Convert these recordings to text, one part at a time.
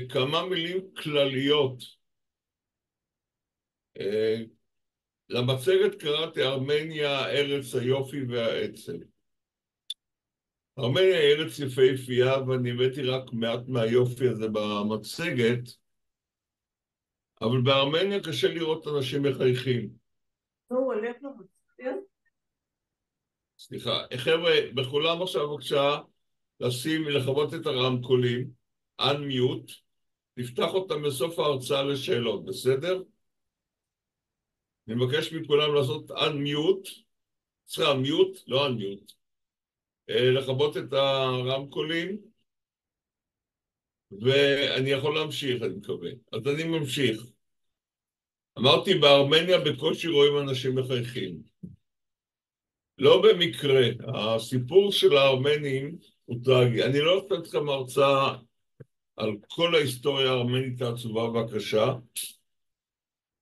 כמה מילים כלליות. אה, למצגת קראתי ארמניה, ארץ היופי והעצב. ארמניה היא ארץ יפהפייה, ואני הבאתי רק מעט מהיופי הזה במצגת, אבל בארמניה קשה לראות אנשים מחייכים. הוא הולך למצגת? סליחה, חבר'ה, בכולם עכשיו בבקשה לכבות את הרמקולים, unmute, נפתח אותם בסוף ההרצאה לשאלות, בסדר? אני מבקש מכולם לעשות unmute, סליחה, mute, לא unmute, לכבות את הרמקולים, ואני יכול להמשיך, אני מקווה. אז אני ממשיך. אמרתי, בארמניה בקושי רואים אנשים מחייכים. לא במקרה, הסיפור של הארמנים הוא טרגי. אני לא אתן לכם הרצאה על כל ההיסטוריה הארמנית העצובה והקשה.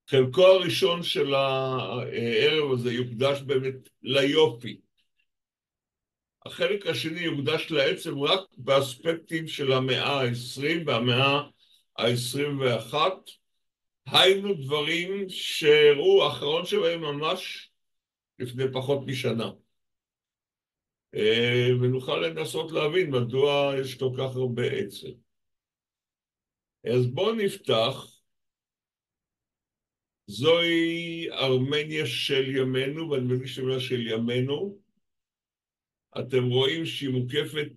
חלקו הראשון של הערב הזה יוקדש באמת ליופי. החלק השני יוקדש לעצם רק באספקטים של המאה ה-20 והמאה ה-21. היינו דברים שהראו, האחרון שבהם ממש לפני פחות משנה. ונוכל לנסות להבין מדוע יש כל כך הרבה עצם. אז בואו נפתח. זוהי ארמניה של ימינו, ואני מבין שמה של ימינו. אתם רואים שהיא מוקפת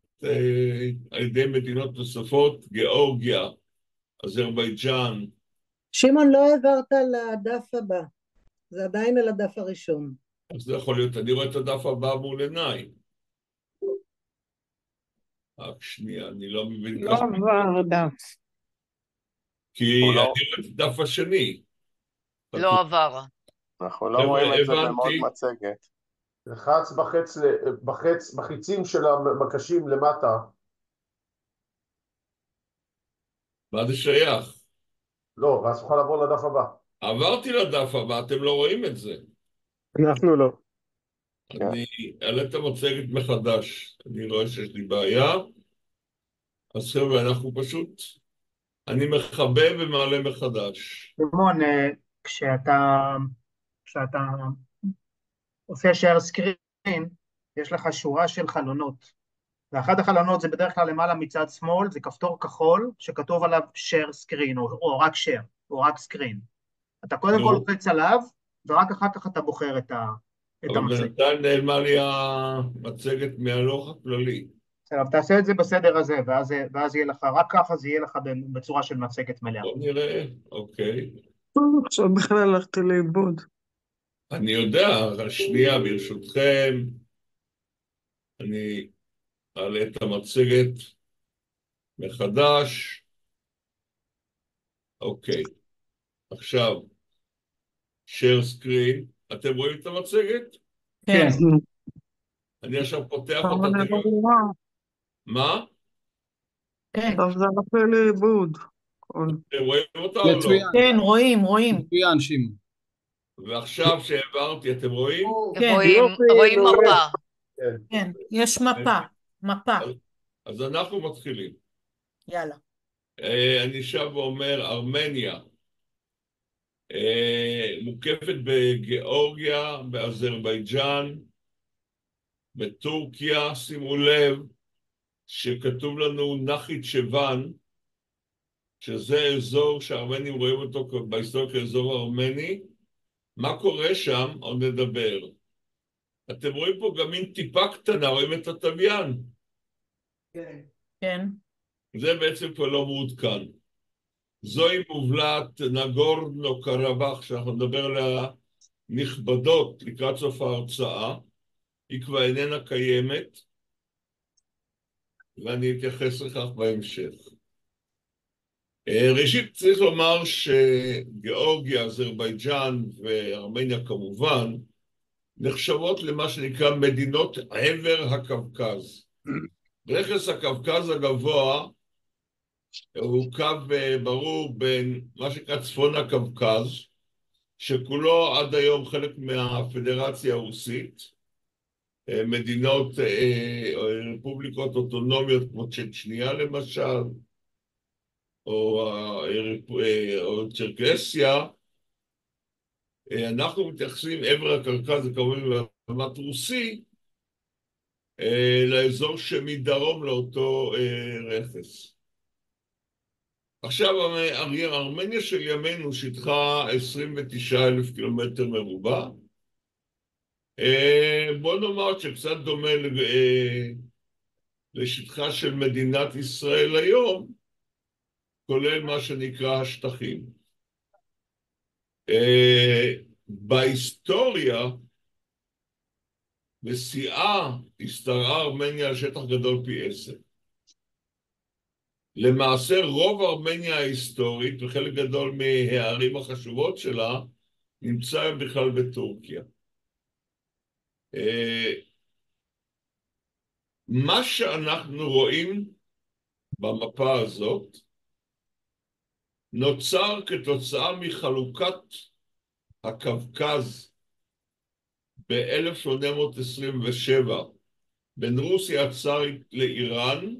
על ידי מדינות נוספות, גיאורגיה, אזרבייג'אן. שמעון, לא העברת לדף הבא, זה עדיין על הדף הראשון. אז זה יכול להיות, אני רואה את הדף הבא מול עיניי. רק שנייה, אני לא מבין לא ככה. עבר דף. כי אני רואה את הדף השני. לא עבר. אנחנו לא רואים את זה במוד הבנתי. מצגת. לחץ בחיצים של המקשים למטה. מה זה שייך? לא, ואז תוכל לעבור לדף הבא. עברתי לדף הבא, אתם לא רואים את זה. אנחנו לא. אני אעלה את המצגת מחדש. אני רואה שיש לי בעיה. אז חבר'ה, אנחנו פשוט... אני מכבה ומעלה מחדש. שמעון, כשאתה עושה share screen, יש לך שורה של חלונות. ואחד החלונות זה בדרך כלל למעלה מצד שמאל, זה כפתור כחול שכתוב עליו share screen, או רק share, או רק screen. אתה קודם כל לוחץ עליו, ורק אחר כך אתה בוחר את אבל המצגת. בינתיים נעלמה לי המצגת מהלוח הכללי. עכשיו, תעשה את זה בסדר הזה, ואז יהיה לך, רק ככה זה יהיה לך בצורה של מצגת מלאה. בוא נראה, אוקיי. עכשיו בכלל הלכתי לאיבוד. אני יודע, שנייה, ברשותכם, אני אעלה את המצגת מחדש. אוקיי. עכשיו, share screen. אתם רואים את המצגת? כן. אני עכשיו פותח אותה. אבל אני לא רואה. מה? כן. טוב, זה הלכה לאיבוד. אתם רואים אותה או לא? כן, רואים. מצוין, שמעון. ועכשיו שהעברתי, אתם רואים? כן. רואים מפה. כן, יש מפה. אז אנחנו מתחילים. יאללה. אני שב ואומר, ארמניה מוקפת בגיאורגיה, באזרבייג'אן, בטורקיה. שימו לב שכתוב לנו נחצ'באן, שזה אזור שהארמנים רואים אותו בהיסטוריה כאזור ארמני. מה קורה שם? עוד נדבר. אתם רואים פה גם מין טיפה קטנה, רואים את התוויין? כן. זה בעצם כבר לא מעודכן. זוהי מובלעת נגורנו קרבאח, שאנחנו נדבר עליה נכבדות לקראת סוף ההרצאה. היא כבר איננה קיימת, ואני אתייחס לכך בהמשך. ראשית צריך לומר שגיאורגיה, אזרבייג'אן וארמניה כמובן, נחשבות למה שנקרא מדינות עבר הקווקז. רכס הקווקז הגבוה הוא קו ברור בין מה שנקרא צפון הקווקז, שכולו עד היום חלק מהפדרציה הרוסית, מדינות, רפובליקות אוטונומיות כמו צ'צ'ניה למשל, או צ'רקסיה, אנחנו מתייחסים עבר הקרקע, זה כמובן ברמת רוסי, לאזור שמדרום לאותו רכס. עכשיו, ארמניה של ימינו שטחה 29,000 קילומטר מרובע. בוא נאמר שקצת דומה לשטחה של מדינת ישראל היום, כולל מה שנקרא השטחים. בהיסטוריה, בשיאה השתרעה ארמניה על שטח גדול פי 10. למעשה רוב ארמניה ההיסטורית וחלק גדול מהערים החשובות שלה נמצא בכלל בטורקיה. מה שאנחנו רואים במפה הזאת נוצר כתוצאה מחלוקת הקווקז ב-1827 בין רוסיה הצארית לאיראן,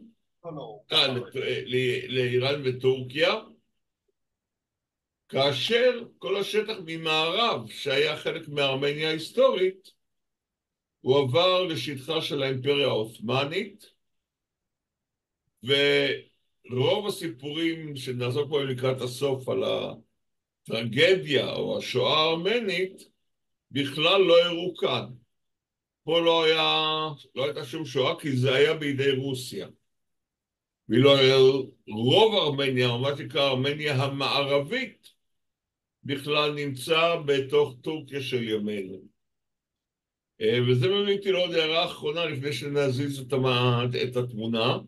לאיראן וטורקיה, כאשר כל השטח ממערב שהיה חלק מארמניה ההיסטורית הוא עבר לשטחה של האימפריה העות'מאנית, ורוב הסיפורים שנעסוק פה לקראת הסוף על הטרגדיה או השואה הארמנית בכלל לא הראו כאן. פה לא הייתה שום שואה כי זה היה בידי רוסיה. רוב ארמניה, או מה שנקרא ארמניה המערבית, בכלל נמצא בתוך טורקיה של ימינו. וזה מביא אותי לעוד הערה אחרונה לפני שנזיז את התמונה.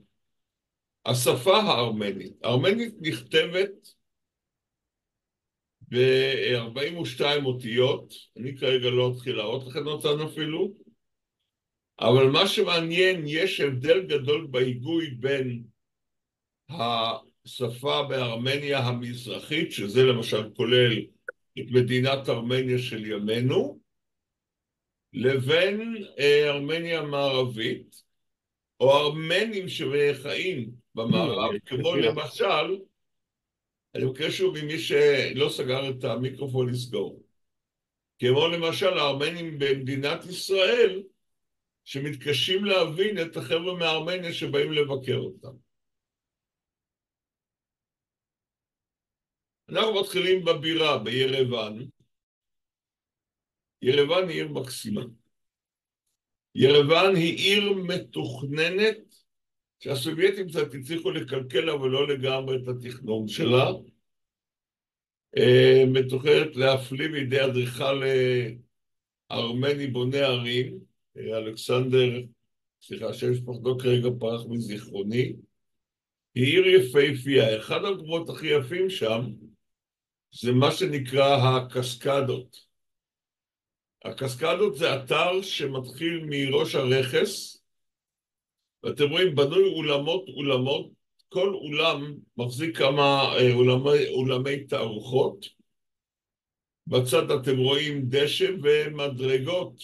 השפה הארמנית. הארמנית נכתבת ב-42 אותיות, אני כרגע לא אתחיל להראות לכם אותן אפילו, אבל מה שמעניין, יש הבדל גדול בהיגוי בין השפה בארמניה המזרחית, שזה למשל כולל את מדינת ארמניה של ימינו, לבין ארמניה המערבית, או ארמנים שחיים במערב, כמו למשל, אני מקווה שוב ממי שלא סגר את המיקרופון לסגור, כמו למשל הארמנים במדינת ישראל, שמתקשים להבין את החבר'ה מארמניה שבאים לבקר אותם. אנחנו מתחילים בבירה, בירוואן. ירוואן היא עיר מקסימה. ירוואן היא עיר מתוכננת, שהסובייטים קצת הצליחו לקלקל אבל לא לגמרי את התכנון שלה. מתוכננת להפליא בידי אדריכל ארמני בונה ערים, אלכסנדר, שם משפחתו כרגע פרח מזיכרוני. היא עיר יפהפייה. אחד המקומות הכי יפים שם זה מה שנקרא הקסקדות. הקסקדות זה אתר שמתחיל מראש הרכס, ואתם רואים בנוי אולמות, כל אולם מחזיק כמה אולמי תערוכות. בצד אתם רואים דשא ומדרגות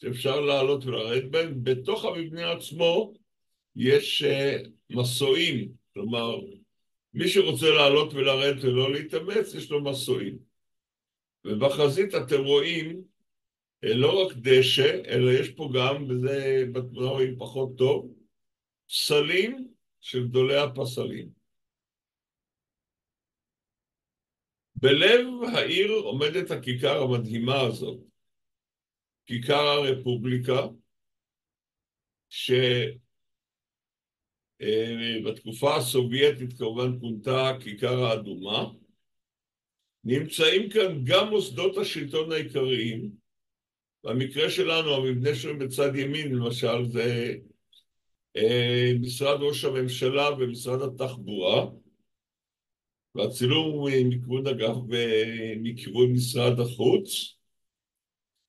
שאפשר לעלות ולרדת בהן. בתוך המבנה עצמו יש מסועים, כלומר מי שרוצה לעלות ולרדת ולא להתאמץ יש לו מסועים. ובחזית אתם רואים לא רק דשא, אלא יש פה גם, וזה בתמונה רואים פחות טוב, פסלים של גדולי הפסלים. בלב העיר עומדת הכיכר המדהימה הזאת, כיכר הרפובליקה, שבתקופה הסובייטית כמובן כונתה הכיכר האדומה. נמצאים כאן גם מוסדות השלטון העיקריים. במקרה שלנו, המבנה שלנו בצד ימין, למשל, זה משרד ראש הממשלה ומשרד התחבורה, והצילום הוא מכיוון משרד החוץ.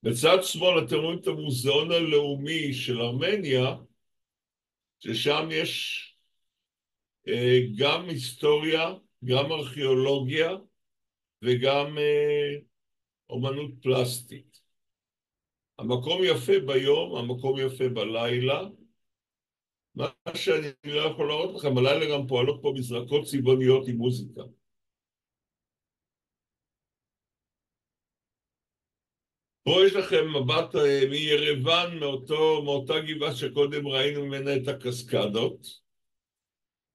בצד שמאל אתם רואים את המוזיאון הלאומי של ארמניה, ששם יש גם היסטוריה, גם ארכיאולוגיה, וגם אומנות פלסטית. המקום יפה ביום, המקום יפה בלילה. מה שאני לא יכול להראות לכם, הלילה גם פועלות פה מזרקות צבעוניות עם מוזיקה. פה יש לכם מבט מירוון, מאותה גבעה שקודם ראינו ממנה את הקסקדות.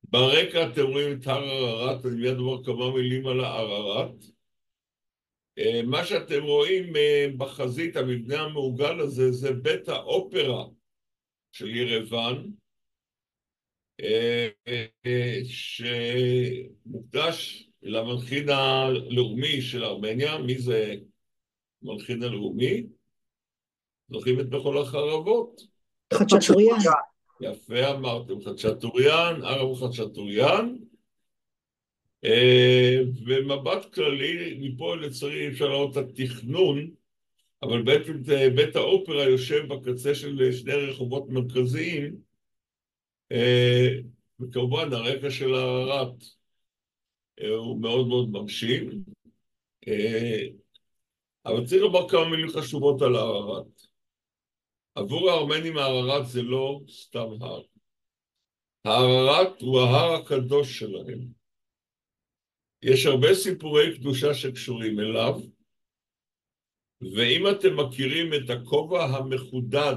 ברקע אתם רואים את הר ערערת, אני מיד אומר כמה מילים על הערערת. מה שאתם רואים בחזית, המבנה המעוגל הזה, זה בית האופרה של ירוון, שמוקדש למלחין הלאומי של ארמניה. מי זה המלחין הלאומי? זוכרים את בכל החרבות? חצ'טוריאן. יפה אמרתם, חצ'טוריאן, ערב חצ'טוריאן. ומבט כללי, מפה לצערי אפשר לראות את התכנון, אבל בעצם בית האופרה יושב בקצה של שני רחובות מרכזיים, וכמובן הרקע של הערערת הוא מאוד מאוד מרשים, אבל צריך לומר כמה מילים חשובות על הערערת. עבור הארמנים הערערת זה לא סתם הר. הערערת הוא ההר הקדוש שלהם. יש הרבה סיפורי קדושה שקשורים אליו, ואם אתם מכירים את הכובע המחודד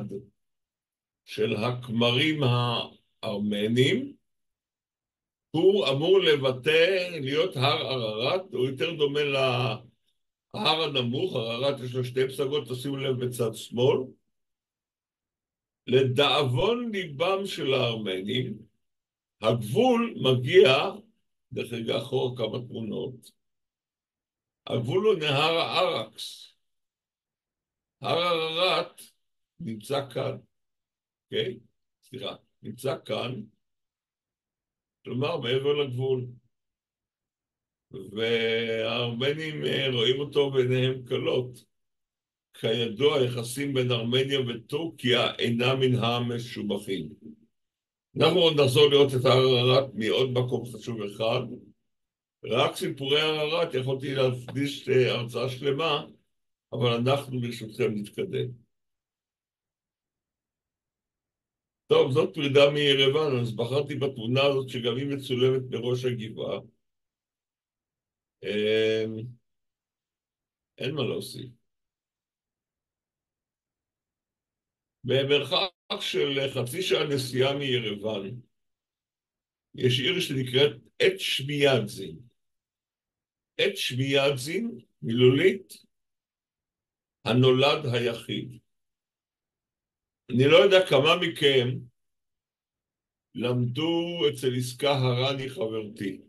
של הכמרים הארמנים, הוא אמור להיות הר ערערת, הוא יותר דומה להר הנמוך. ערערת יש לו שתי פסגות, תשימו לב בצד שמאל. לדאבון ליבם של הארמנים, הגבול מגיע, דרך רגע אחורה כמה תמונות, הגבול הוא נהר הארקס. הר ערערת נמצא כאן, אוקיי? סליחה, נמצא כאן, כלומר מעבר לגבול. והארמנים רואים אותו בעיניהם קלות. כידוע, היחסים בין ארמניה וטורקיה אינם מן המשובחים. אנחנו עוד נחזור לראות את הר ערערת מעוד מקום חשוב אחד. רק סיפורי הר ערערת יכולתי להקדיש הרצאה שלמה, אבל אנחנו ברשותכם נתקדם. טוב, זאת פרידה מירוון, אז בחרתי בתמונה הזאת שגם היא מצולמת בראש הגבעה. אין מה להוסיף. במרחק של חצי שעה נסיעה מירוון, יש עיר שנקראת אצ'מיאדזין. אצ'מיאדזין, מילולית, הנולד היחיד. אני לא יודע כמה מכם למדו אצל עסקה הרני חברתי.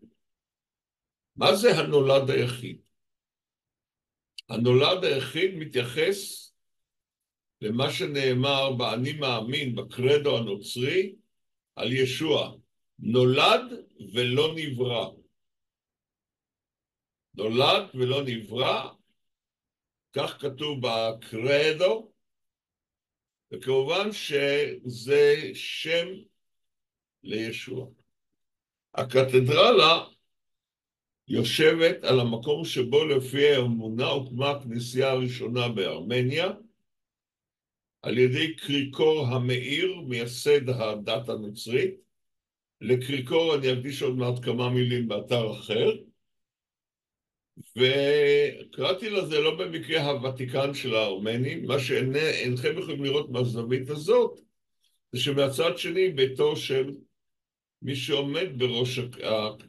מה זה הנולד היחיד? הנולד היחיד מתייחס למה שנאמר באני מאמין, בקרדו הנוצרי, על ישוע. נולד ולא נברא. נולד ולא נברא, כך כתוב בקרדו, וכמובן שזה שם לישוע. הקתדרלה יושבת על המקום שבו לפי האמונה הוקמה הכנסייה הראשונה בארמניה, על ידי קריקור המאיר, מייסד הדת הנוצרית. לקריקור אני אקדיש עוד מעט כמה מילים באתר אחר, וקראתי לזה לא במקרה הוותיקן של הארמנים. מה שאינכם יכולים לראות מהזווית הזאת, זה שמהצד שני ביתו של מי שעומד בראש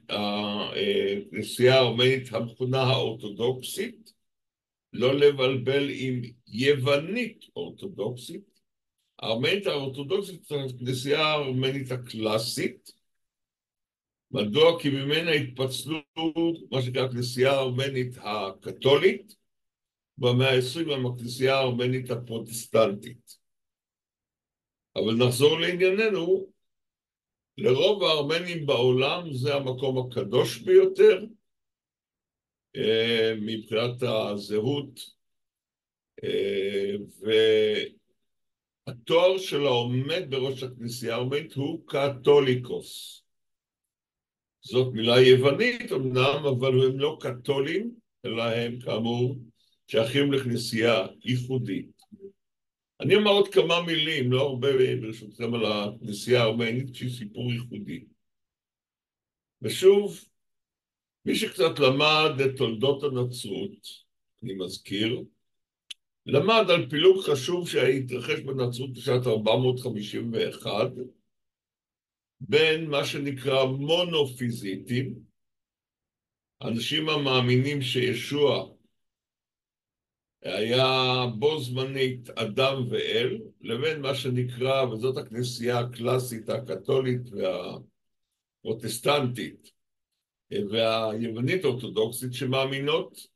הכנסייה הארמנית המכונה האורתודוקסית, לא לבלבל עם יוונית אורתודוקסית. הארמנית האורתודוקסית זה הכנסייה הארמנית הקלאסית. מדוע? כי ממנה התפצלו מה שנקרא הכנסייה הארמנית הקתולית, במאה ה-20 גם הכנסייה הארמנית הפרוטסטנטית. אבל נחזור לענייננו, לרוב הארמנים בעולם זה המקום הקדוש ביותר, מבחינת הזהות, והתואר של העומד בראש הכנסייה הארמנית הוא קתוליקוס. זאת מילה יוונית אמנם, אבל הם לא קתולים, אלא הם כאמור שייכים לכנסייה ייחודית. אני אומר עוד כמה מילים, לא הרבה ברשותכם, על הכנסייה הארמנית, שהיא סיפור ייחודי. ושוב, מי שקצת למד את תולדות הנצרות, אני מזכיר, למד על פילוג חשוב שהתרחש בנצרות בשנת 451, בין מה שנקרא מונופיזיטים, אנשים המאמינים שישוע היה בו זמנית אדם ואל, לבין מה שנקרא, וזאת הכנסייה הקלאסית, הקתולית והפרוטסטנטית והיוונית אורתודוקסית, שמאמינות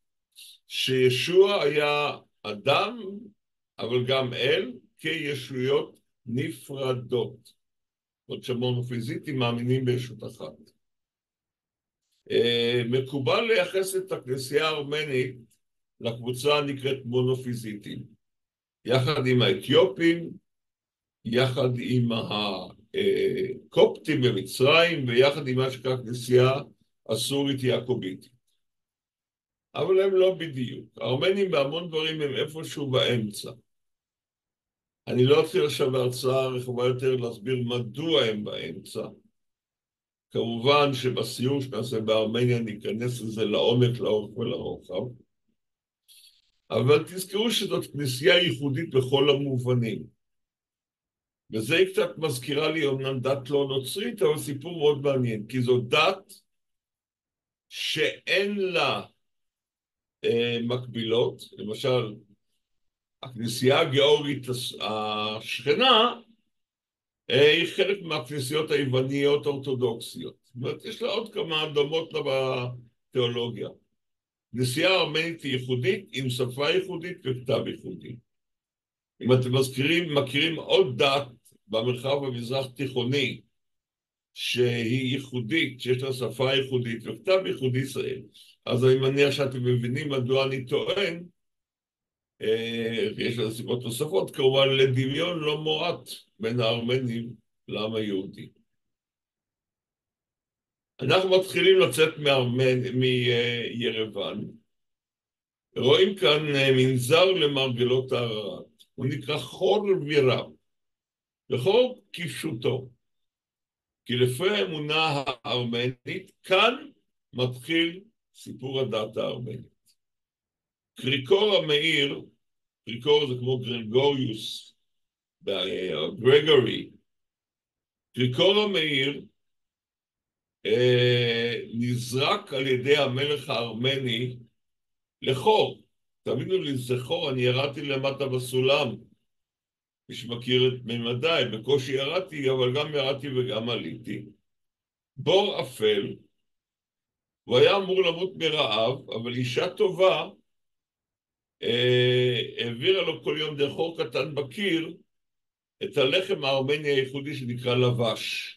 שישוע היה אדם, אבל גם אל, כישויות נפרדות. עוד שהמונופיזיטים מאמינים בישות אחת. מקובל לייחס את הכנסייה הארמנית לקבוצה הנקראת מונופיזיטים, יחד עם האתיופים, יחד עם הקופטים במצרים, ויחד עם מה שקרה הכנסייה הסורית יעקובית. אבל הם לא בדיוק. הארמנים בהמון דברים הם איפשהו באמצע. אני לא אתחיל עכשיו בהרצאה רחבה יותר להסביר מדוע הם באמצע. כמובן שבסיור שנעשה בארמניה ניכנס לזה לעומק, לאורך ולרוחב. אבל תזכרו שזאת כנסייה ייחודית בכל המובנים. וזה היא קצת מזכירה לי אומנם דת לא נוצרית, אבל סיפור מאוד מעניין, כי זו דת שאין לה מקבילות. למשל, הכנסייה הגאורגית השכנה היא חלק מהכנסיות היווניות האורתודוקסיות. זאת אומרת, יש לה עוד כמה דומות לה בתיאולוגיה. כנסייה הארמנית היא ייחודית, עם שפה ייחודית וכתב ייחודי. אם אתם מכירים עוד דת במרחב המזרח תיכוני, שהיא ייחודית, שיש לה שפה ייחודית וכתב ייחודי ישראל, אז אני מניח שאתם מבינים מדוע אני טוען, יש לזה סיבות נוספות, כמובן לדמיון לא מועט בין הארמנים לעם היהודי. אנחנו מתחילים לצאת מירוון, רואים כאן מנזר למרגלות הרערת, הוא נקרא חור ורב, וחור כפשוטו, כי לפי האמונה הארמנית, כאן מתחיל סיפור הדת הארמנית. קריקור המאיר, קריקור זה כמו גרגוריוס, גרגורי, קריקור המאיר נזרק על ידי המלך הארמני לחור. תאמינו לי, זה חור, אני ירדתי למטה בסולם, מי שמכיר את ממדיי, בקושי ירדתי, אבל גם ירדתי וגם עליתי. בור אפל, הוא היה אמור למות מרעב, אבל אישה טובה העבירה לו כל יום דרך חור קטן בקיר את הלחם הארמני הייחודי שנקרא לבש.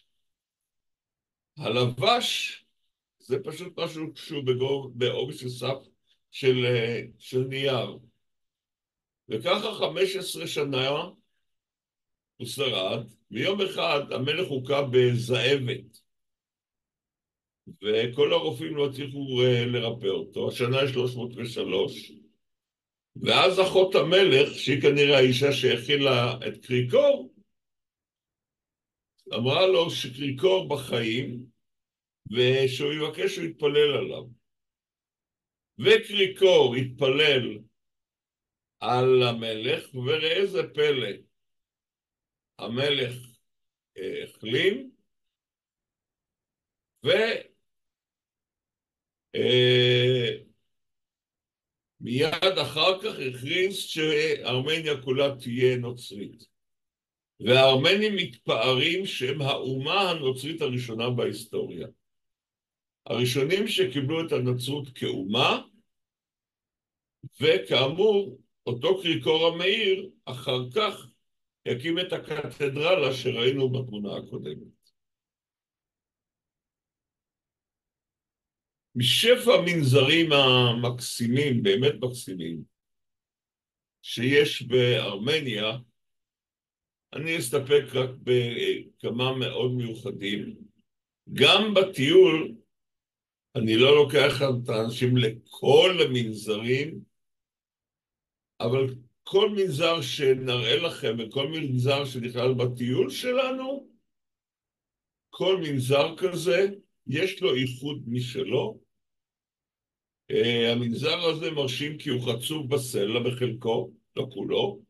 הלבש זה פשוט משהו שהוא בעובי של סף של נייר. וככה 15 שנה הוא שרד, ויום אחד המלך הוכה בזאבת, וכל הרופאים לא הצליחו לרפא אותו. השנה היא 303, ואז אחות המלך, שהיא כנראה האישה שהכילה את קריקור, אמרה לו שקריקור בחיים, ושהוא יבקש שהוא יתפלל עליו. וקריקור התפלל על המלך, וראה איזה פלא. המלך החלים, מיד אחר כך הכריז שארמניה כולה תהיה נוצרית. והארמנים מתפארים שהם האומה הנוצרית הראשונה בהיסטוריה. הראשונים שקיבלו את הנצרות כאומה, וכאמור, אותו קריקור המאיר, אחר כך יקים את הקתדרלה שראינו בתמונה הקודמת. משפע המנזרים המקסימים, באמת מקסימים, שיש בארמניה, אני אסתפק רק בכמה מאוד מיוחדים. גם בטיול, אני לא לוקח את האנשים לכל המנזרים, אבל כל מנזר שנראה לכם וכל מנזר שנכלל בטיול שלנו, כל מנזר כזה יש לו ייחוד משלו. המנזר הזה מרשים כי הוא חצוב בסלע בחלקו, לא כולו.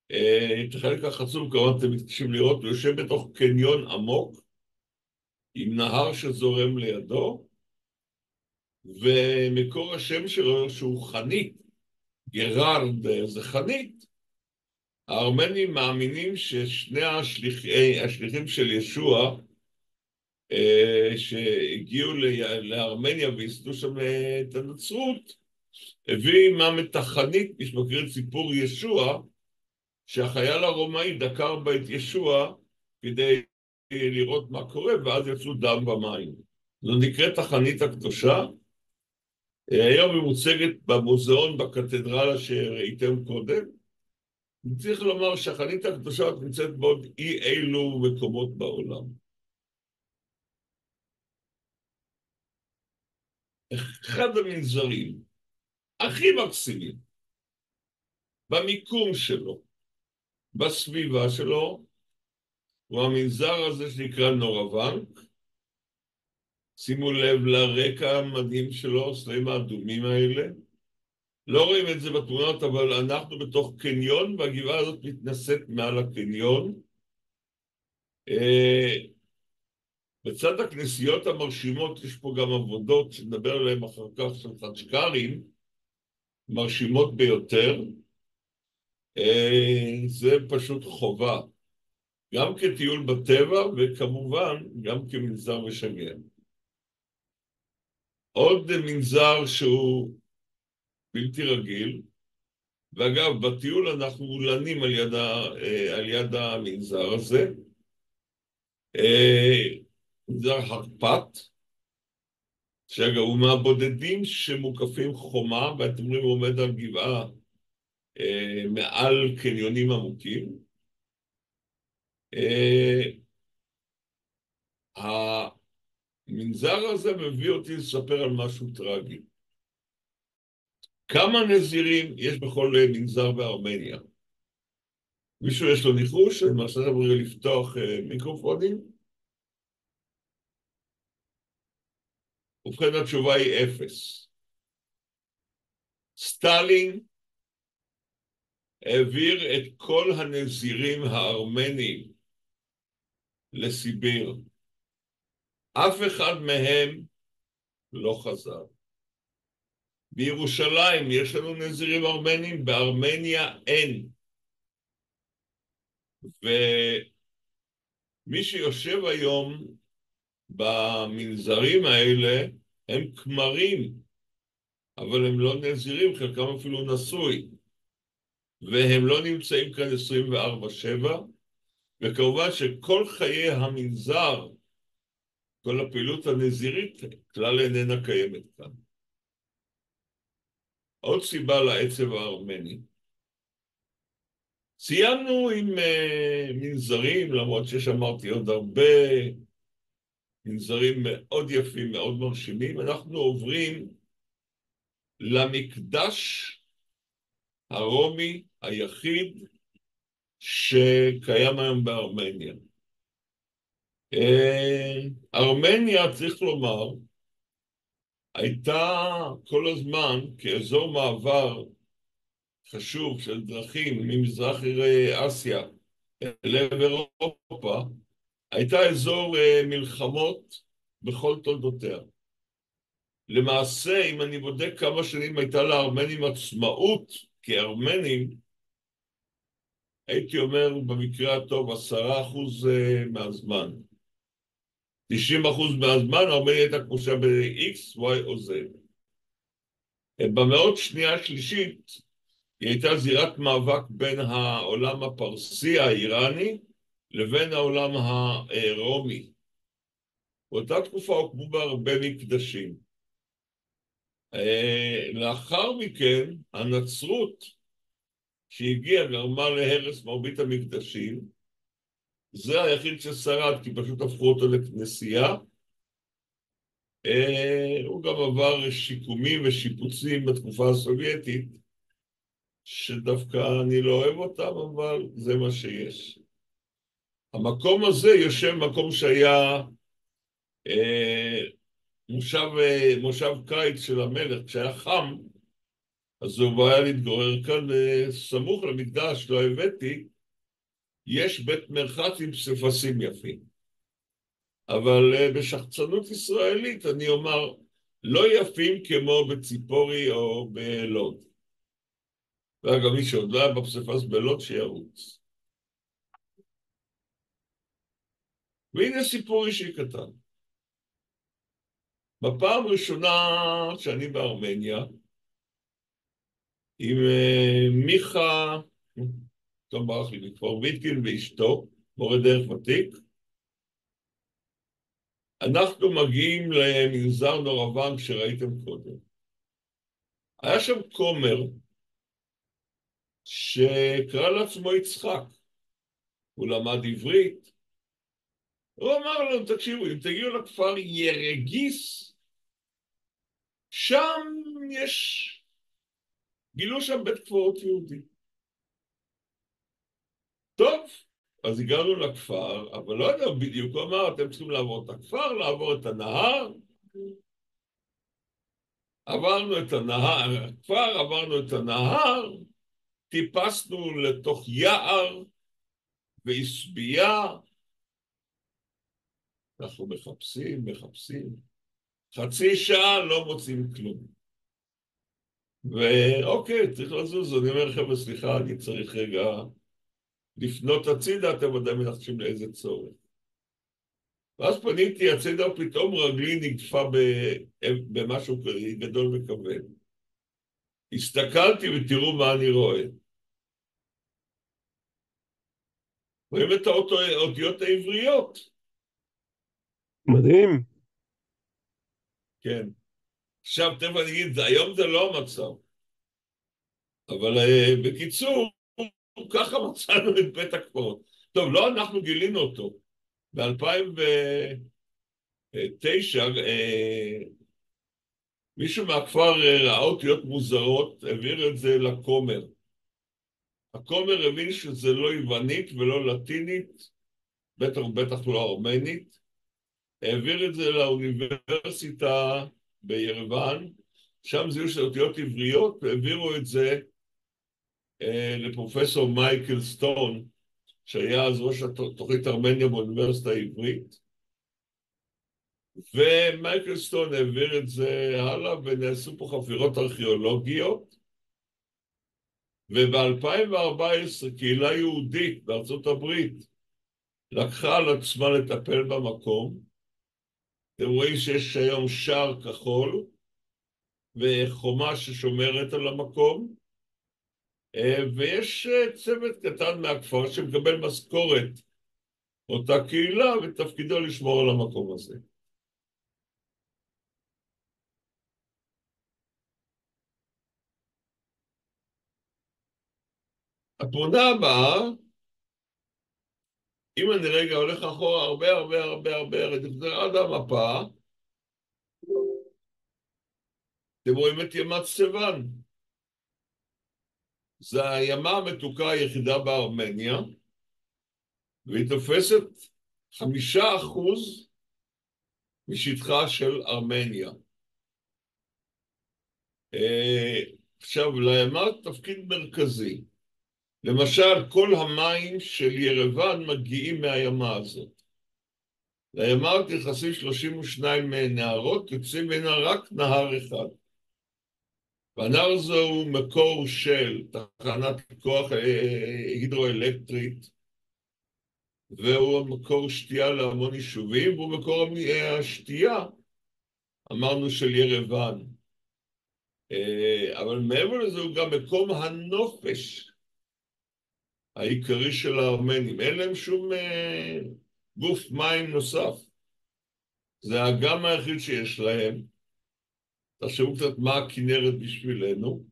את החלק החצוב כמובן אתם מתקשים לראות, הוא יושב בתוך קניון עמוק עם נהר שזורם לידו, ומקור השם שלו שהוא חנית, גרארד זה חנית. הארמנים מאמינים ששני השליחים של ישוע שהגיעו לארמניה וייסדו שם את הנצרות, הביא עמם את החנית, מי שמכיר את סיפור ישוע, שהחייל הרומאי דקר בה את ישוע כדי לראות מה קורה, ואז יצאו דם במים. זו נקראת החנית הקדושה. היום היא מוצגת במוזיאון בקתדרלה שראיתם קודם. צריך לומר שהחנית הקדושה נמצאת בעוד אי אילו מקומות בעולם. אחד המנזרים הכי מקסימים במיקום שלו, בסביבה שלו, הוא המנזר הזה שנקרא נורוונק. שימו לב לרקע המדהים שלו, הסלעים האדומים האלה. לא רואים את זה בתמונות, אבל אנחנו בתוך קניון, והגבעה הזאת מתנשאת מעל הקניון. בצד הכנסיות המרשימות יש פה גם עבודות שנדבר עליהן אחר כך של חצ'קרים, מרשימות ביותר. זה פשוט חובה, גם כטיול בטבע וכמובן גם כמנזר משגע. עוד מנזר שהוא בלתי רגיל, ואגב בטיול אנחנו מולנים על יד המנזר הזה, מנזר הרפת, שאגב הוא מהבודדים שמוקפים חומה, ואתם רואים הוא עומד על גבעה מעל קניונים עמוקים. המנזר הזה מביא אותי לספר על משהו טרגי. כמה נזירים יש בכל מנזר בארמניה? מישהו יש לו ניחוש? אני מנסה לפתוח מיקרופונים. ובכן התשובה היא 0. סטלין העביר את כל הנזירים הארמנים לסיביר. אף אחד מהם לא חזר. בירושלים יש לנו נזירים ארמנים, בארמניה אין. ומי שיושב היום במנזרים האלה הם כמרים, אבל הם לא נזירים, חלקם אפילו נשוי. והם לא נמצאים כאן 24/7, וכמובן שכל חיי המנזר, כל הפעילות הנזירית, כלל איננה קיימת כאן. עוד סיבה לעצב הארמני. סיימנו עם מנזרים, למרות ששמרתי עוד הרבה מנזרים מאוד יפים, מאוד מרשימים. אנחנו עוברים למקדש הרומי היחיד שקיים היום בארמניה. ארמניה, צריך לומר, הייתה כל הזמן כאזור מעבר חשוב של דרכים ממזרח אסיה לעבר אירופה, הייתה אזור מלחמות בכל תולדותיה. למעשה, אם אני בודק כמה שנים הייתה לארמנים עצמאות כארמנים, הייתי אומר במקרה הטוב 10% מהזמן. 90% מהזמן ארמניה הייתה כבושה ב-X, Y או Z. במאות שנייה השלישית היא הייתה זירת מאבק בין העולם הפרסי האיראני לבין העולם הרומי. באותה תקופה הוקמו בה הרבה מקדשים. לאחר מכן הנצרות שהגיעה גרמה להרס מרבית המקדשים. זה היחיד ששרד כי פשוט הפכו אותו לכנסייה. הוא גם עבר שיקומים ושיפוצים בתקופה הסובייטית שדווקא אני לא אוהב אותם, אבל זה מה שיש. המקום הזה יושב מקום שהיה מושב קיץ של המלך, כשהיה חם, אז הוא היה להתגורר כאן סמוך למקדש, לא הבאתי, יש בית מרחץ עם פסיפסים יפים. אבל בשחצנות ישראלית אני אומר, לא יפים כמו בציפורי או בלוד. ואגב, מי שעוד לא היה בפסיפס בלוד, שירוץ. והנה סיפור אישי קטן. בפעם ראשונה שאני בארמניה, עם מיכה, טוב ברח לי, מכפר ויטקין ואשתו, מורה דרך ותיק, אנחנו מגיעים למנזר נורבן שראיתם קודם. היה שם כומר שקרא לעצמו יצחק. הוא למד עברית. הוא אמר לנו, תקשיבו, אם תגיעו לכפר ירגיס, שם גילו שם בית קברות יהודי. טוב, אז הגענו לכפר, אבל לא יודע בדיוק, הוא אמר, אתם צריכים לעבור את הכפר, לעבור את הנהר. עברנו את הנהר, טיפסנו לתוך יער ועשבייה. אנחנו מחפשים. חצי שעה לא מוצאים כלום. ואוקיי, צריך לזוז, אני אומר לכם, סליחה, אני צריך רגע לפנות הצידה, אתם ודאי מנחשים לאיזה צורך. ואז פניתי הצידה, פתאום רגלי נגפה במשהו גדול וכבד. הסתכלתי ותראו מה אני רואה. רואים את האותיות העבריות. מדהים. כן. עכשיו, תכף אני אגיד, היום זה לא המצב. אבל בקיצור, ככה מצאנו את בית הקברות. טוב, לא אנחנו גילינו אותו. ב-2009, מישהו מהכפר ראה אותיות מוזרות, העביר את זה לכומר. הכומר הבין שזה לא יוונית ולא לטינית, בטח לא ארמנית. העביר את זה לאוניברסיטה בירוון, שם זיהו של אותיות עבריות, והעבירו את זה לפרופסור מייקל סטון, שהיה אז ראש תוכנית ארמניה באוניברסיטה העברית, ומייקל סטון העביר את זה הלאה, ונעשו פה חפירות ארכיאולוגיות, וב-2014 קהילה יהודית בארצות הברית לקחה על עצמה לטפל במקום. אתם רואים שיש היום שער כחול וחומה ששומרת על המקום, ויש צוות קטן מהכפר שמקבל משכורת אותה קהילה ותפקידו לשמור על המקום הזה. התמונה הבאה, אם אני רגע הולך אחורה הרבה, עד המפה, אתם רואים את ימת סבן. זה הימה המתוקה היחידה בארמניה, והיא תופסת 5% משטחה של ארמניה. עכשיו, לימה תפקיד מרכזי. למשל, כל המים של ירוון מגיעים מהימה הזאת. לימה נכנסים 32 נהרות, יוצאים ממנה רק נהר אחד. והנהר הזה הוא מקור של תחנת כוח הידרואלקטרית, והוא מקור שתייה להמון יישובים, והוא מקור השתייה, אמרנו, של ירוון. אבל מעבר לזה הוא גם מקום הנופש העיקרי של הארמנים. אין להם שום גוף מים נוסף. זה האגם היחיד שיש להם. תחשבו קצת מה הכנרת בשבילנו.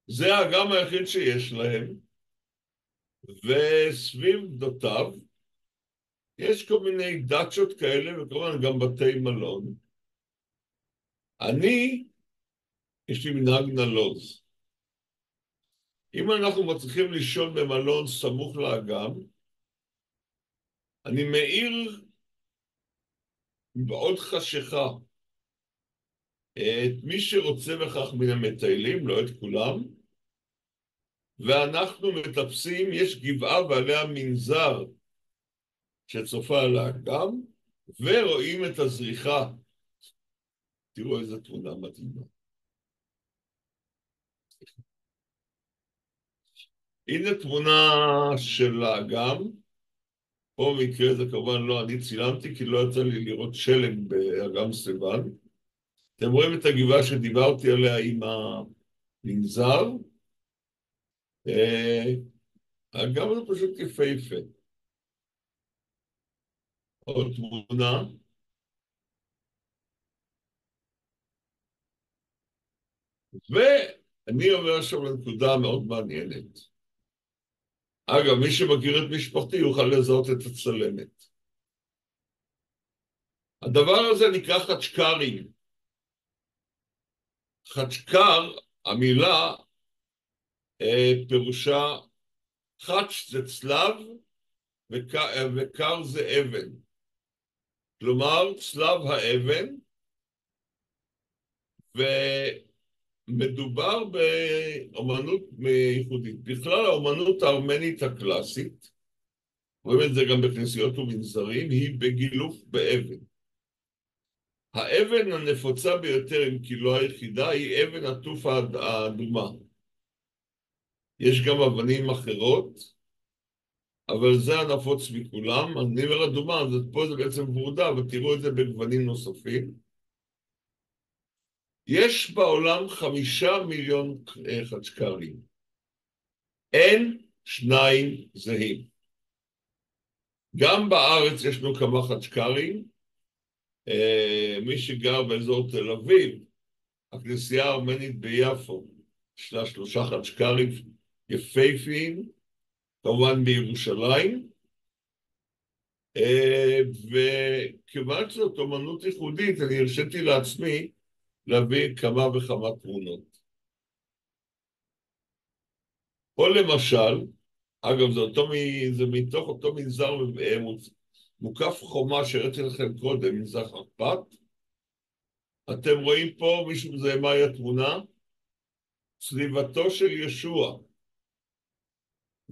זה האגם היחיד שיש להם. וסביב גדותיו יש כל מיני דאצ'ות כאלה, וכמובן גם בתי מלון. יש לי מנהג נלוז. אם אנחנו מצליחים לישון במלון סמוך לאגם, אני מאיר בעוד חשיכה את מי שרוצה בכך מן המטיילים, לא את כולם, ואנחנו מטפסים, יש גבעה ועליה מנזר שצופה על האגם, ורואים את הזריחה. תראו איזה תמונה מדהימה. הנה תמונה של האגם, פה במקרה זה כמובן לא אני צילמתי, כי לא יצא לי לראות שלג באגם סיוון. אתם רואים את הגבעה שדיברתי עליה עם המנזר, האגם זה פשוט יפהפה. עוד תמונה. ואני אומר עכשיו לנקודה מאוד מעניינת. אגב, מי שמכיר את משפחתי יוכל לזהות את הצלמת. הדבר הזה נקרא חצ'קרים. חצ'קר, המילה פירושה, חצ' זה צלב וקר זה אבן. כלומר, צלב האבן, ומדובר באומנות ייחודית. בכלל האומנות הארמנית הקלאסית, רואים את זה גם בכנסיות ומנזרים, היא בגילוף באבן. האבן הנפוצה ביותר, אם כי לא היחידה, היא אבן עטוף האדומה. יש גם אבנים אחרות, אבל זה הנפוץ מכולם. אני אומר אדומה, אז פה זה בעצם ורודה, ותראו את זה בגוונים נוספים. יש בעולם 5 מיליון חצ'קרים. אין 2 זהים. גם בארץ יש לנו כמה חצ'קרים. מי שגר באזור תל אביב, הכנסייה הארמנית ביפו, יש לה 3 חצ'קרים יפהפיים, כמובן בירושלים, וכיוון שזאת אומנות ייחודית, אני הרשיתי לעצמי להביא כמה וכמה תמונות. פה למשל, אגב זה מתוך אותו מנזר מוקף חומה שהראיתי לכם קודם, מנזר חרפת. אתם רואים פה, מישהו מזהה מהי התמונה? צליבתו של ישוע.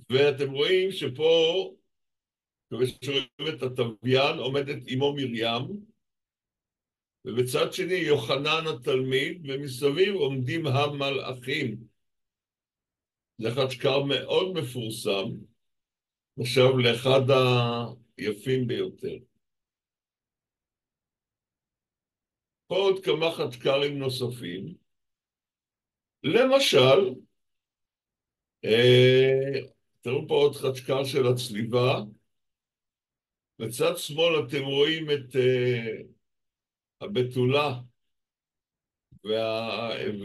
ואתם רואים שפה, כשרואים את התביין, עומדת אמו מרים, ובצד שני יוחנן התלמיד, ומסביב עומדים המלאכים. זה חצ'קר מאוד מפורסם, עכשיו לאחד היפים ביותר. פה עוד כמה חצ'קרים נוספים. למשל, תראו פה עוד חצ'קר של הצליבה. בצד שמאל אתם רואים את הבתולה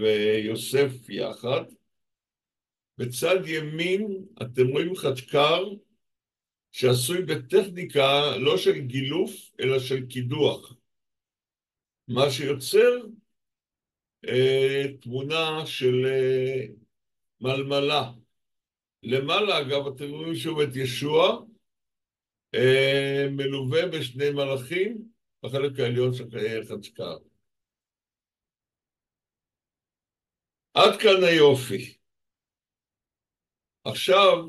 ויוסף יחד. בצד ימין אתם רואים חצ'קר שעשוי בטכניקה לא של גילוף אלא של קידוח. מה שיוצר תמונה של מלמלה. למעלה אגב אתם רואים שוב את ישוע מלווה בשני מלאכים בחלק העליון של חצ'קר. עד כאן היופי. עכשיו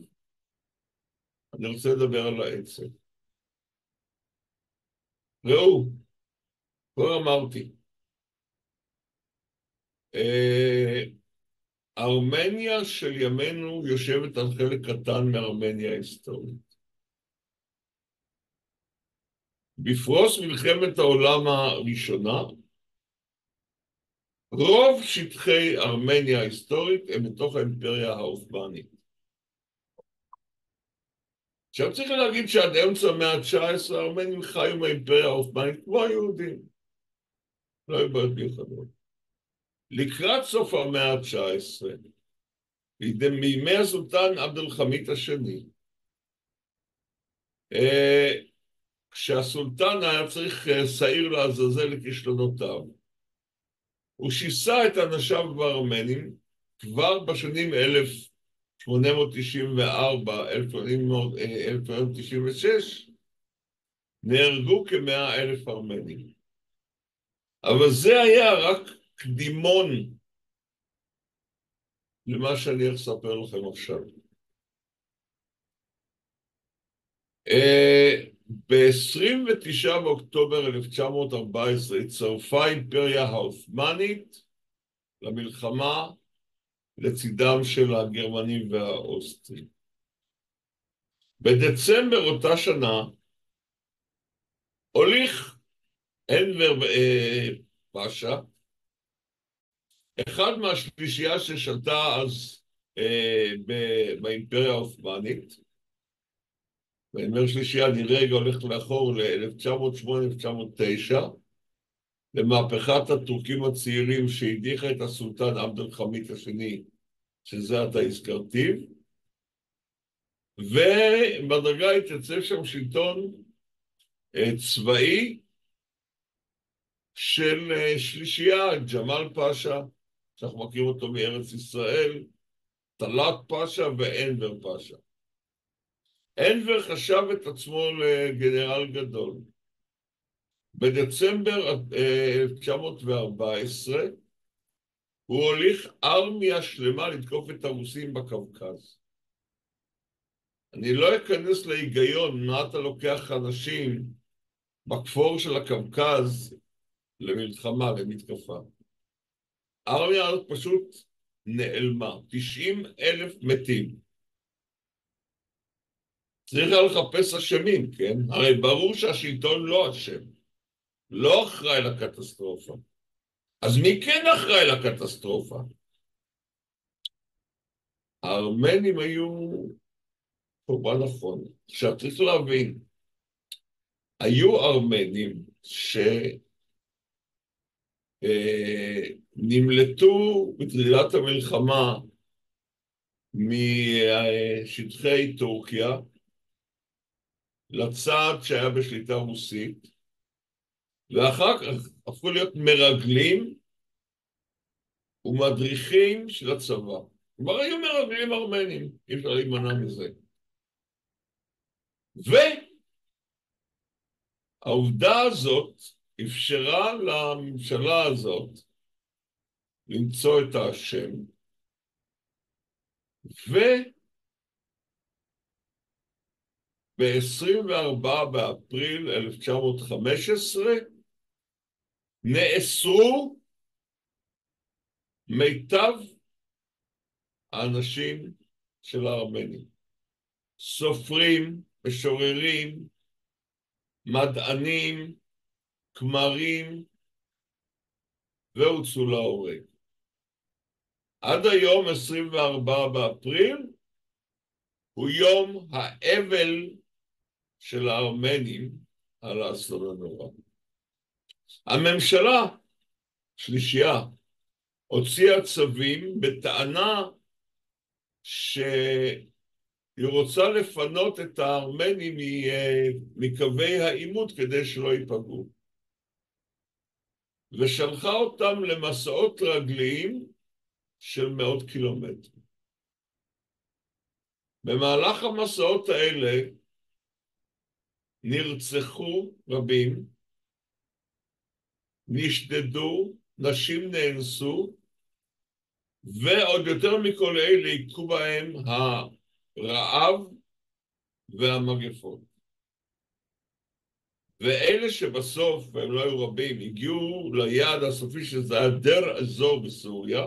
אני רוצה לדבר על העצם. ראו, כבר אמרתי, ארמניה של ימינו יושבת על חלק קטן מארמניה ההיסטורית. בפרוס מלחמת העולם הראשונה, רוב שטחי ארמניה ההיסטורית הם בתוך האימפריה העות'מאנית. עכשיו צריך להגיד שעד אמצע המאה ה-19 הארמנים חיו מהאימפריה העות'מאנית כמו היהודים. לא היו בעיות מיוחדות. לקראת סוף המאה ה-19, מימי הסולטן עבד אל-חמיד השני, כשהסולטן היה צריך שעיר לעזאזל לכישלונותיו, הוא שיסה את אנשיו בארמנים כבר בשנים 1800 1894-1896, נהרגו כ100,000 ארמנים. אבל זה היה רק קדימון למה שאני הולך לספר לכם עכשיו. ב-29 באוקטובר 1914 הצטרפה האימפריה העות'מאנית למלחמה לצידם של הגרמנים והאוסטרים. בדצמבר אותה שנה הוליך אנבר פאשה, אחד מהשלישייה ששלטה אז באימפריה העות'מאנית, ואני אומר שלישייה, אני רגע הולך לאחור ל-1908-1909, למהפכת הטורקים הצעירים שהדיחה את הסולטן עבד אל-חמיד השני, שזה עתה הזכרתיו, ובדרגה התייצב שם שלטון צבאי של שלישייה, ג'מאל פאשה, שאנחנו מכירים אותו מארץ ישראל, טלאט פאשה ואנבר פאשה. אנבר חשב את עצמו לגנרל גדול. בדצמבר 1914 הוא הוליך ארמיה שלמה לתקוף את הרוסים בקווקז. אני לא אכנס להיגיון מה אתה לוקח אנשים בכפור של הקווקז למלחמה, למתקפה. הארמיה הזאת פשוט נעלמה, 90,000 מתים. צריך לחפש אשמים, כן? הרי ברור שהשלטון לא אשם, לא אחראי לקטסטרופה. אז מי כן אחראי לקטסטרופה? הארמנים היו קורבן נכון. עכשיו צריך להבין, היו ארמנים שנמלטו בתחילת המלחמה משטחי טורקיה לצד שהיה בשליטה רוסית, ואחר כך הפכו להיות מרגלים ומדריכים של הצבא. כבר היו מרגלים ארמנים, אי אפשר להימנע מזה. והעובדה הזאת אפשרה לממשלה הזאת למצוא את האשם, ב-24 באפריל 1915 נאסרו מיטב האנשים של הארמנים. סופרים, משוררים, מדענים, כמרים, והוצאו להורג. עד היום, 24 באפריל, הוא יום האבל של הארמנים על האסון הנורא. הממשלה, שלישייה, הוציאה צווים בטענה שהיא רוצה לפנות את הארמנים מקווי העימות כדי שלא ייפגעו. ושלחה אותם למסעות רגליים של מאות קילומטרים. במהלך המסעות האלה נרצחו רבים, נשדדו, נשים נאנסו, ועוד יותר מכל אלה יקחו בהם הרעב והמגפות. ואלה שבסוף, והם לא היו רבים, הגיעו ליעד הסופי שזה היה דיר אזור בסוריה,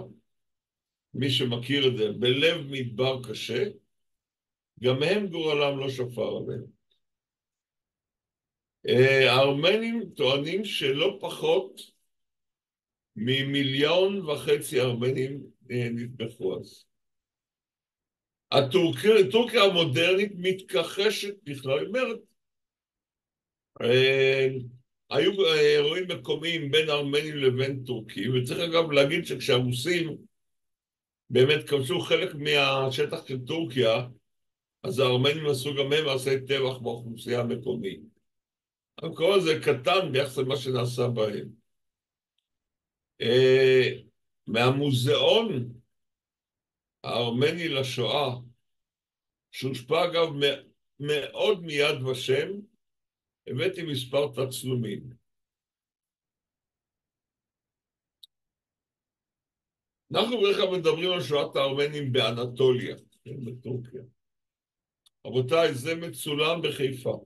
מי שמכיר את זה, בלב מדבר קשה, גם הם גורלם לא שפר עליהם. הארמנים טוענים שלא פחות מ1.5 מיליון ארמנים נטבחו אז. טורקיה המודרנית מתכחשת בכלל, היא אומרת, היו אירועים מקומיים בין ארמנים לבין טורקים, וצריך אגב להגיד שכשהרוסים באמת כבשו חלק מהשטח של טורקיה, אז הארמנים עשו גם הם מעשי טבח באוכלוסייה המקומית. המקום הזה קטן ביחס למה שנעשה בהם. מהמוזיאון הארמני לשואה שהושפע אגב מאוד מיד ושם, הבאתי מספר תצלומים. אנחנו בדרך כלל מדברים על שואת הארמנים באנטוליה, כן, בטורקיה. רבותיי, זה מצולם בחיפה,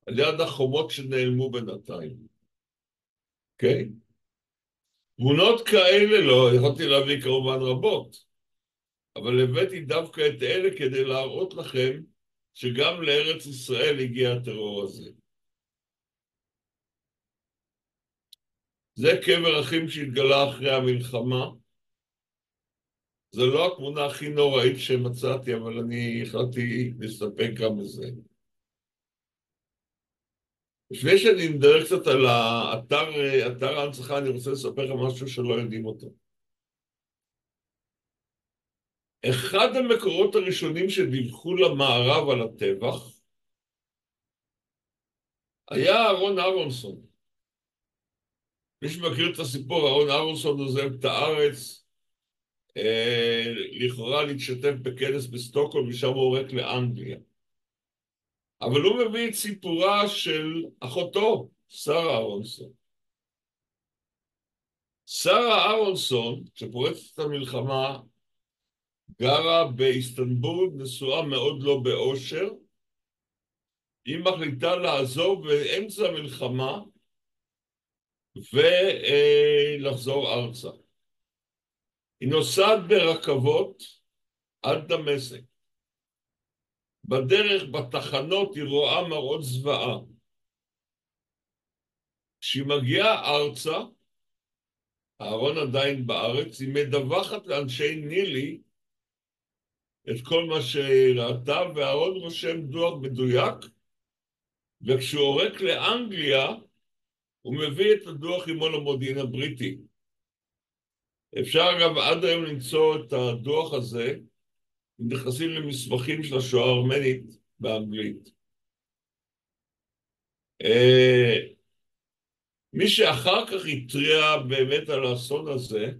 על יד החומות שנעלמו בינתיים. אוקיי? תמונות כאלה לא, יכולתי להביא כמובן רבות, אבל הבאתי דווקא את אלה כדי להראות לכם שגם לארץ ישראל הגיע הטרור הזה. זה קבר אחים שהתגלה אחרי המלחמה. זה לא התמונה הכי נוראית שמצאתי, אבל אני החלטתי להסתפק גם בזה. לפני שאני מדבר קצת על אתר ההנצחה, אני רוצה לספר לכם משהו שלא יודעים אותו. אחד המקורות הראשונים שדיווחו למערב על הטבח היה אהרון אהרונסון. מי שמכיר את הסיפור, אהרון אהרונסון עוזב את הארץ, לכאורה להתשתף בכנס בסטוקהולם, ושם הוא עורק לאנגליה. אבל הוא מביא את סיפורה של אחותו, שרה אהרונסון. שרה אהרונסון, כשפורצת המלחמה, גרה באיסטנבול, נשואה מאוד לא באושר. היא מחליטה לעזוב באמצע המלחמה ולחזור ארצה. היא נוסעת ברכבות עד דמשק. בדרך, בתחנות, היא רואה מראות זוועה. כשהיא מגיעה ארצה, אהרון עדיין בארץ, היא מדווחת לאנשי נילי את כל מה שראתה, ואהרון רושם דוח מדויק, וכשהוא עורק לאנגליה, הוא מביא את הדוח עמו למודיעין הבריטי. אפשר אגב עד היום למצוא את הדוח הזה, אם נכנסים למסמכים של השואה הארמנית באנגלית. מי שאחר כך התריע באמת על האסון הזה,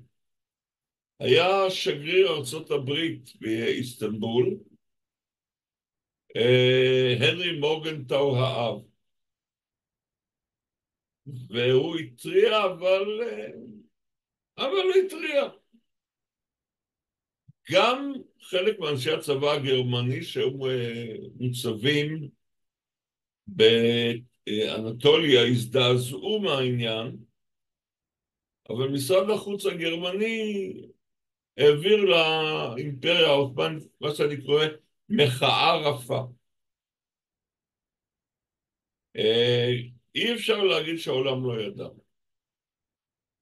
היה שגריר ארצות הברית באיסטנבול, הנרי מורגנטאו האב. והוא התריע, אבל הוא התריע. גם חלק מאנשי הצבא הגרמני שהיו מוצבים באנטוליה הזדעזעו מהעניין, אבל משרד החוץ הגרמני העביר לאימפריה העות'מאנית מה שאני קורא מחאה רפה. אי אפשר להגיד שהעולם לא ידע.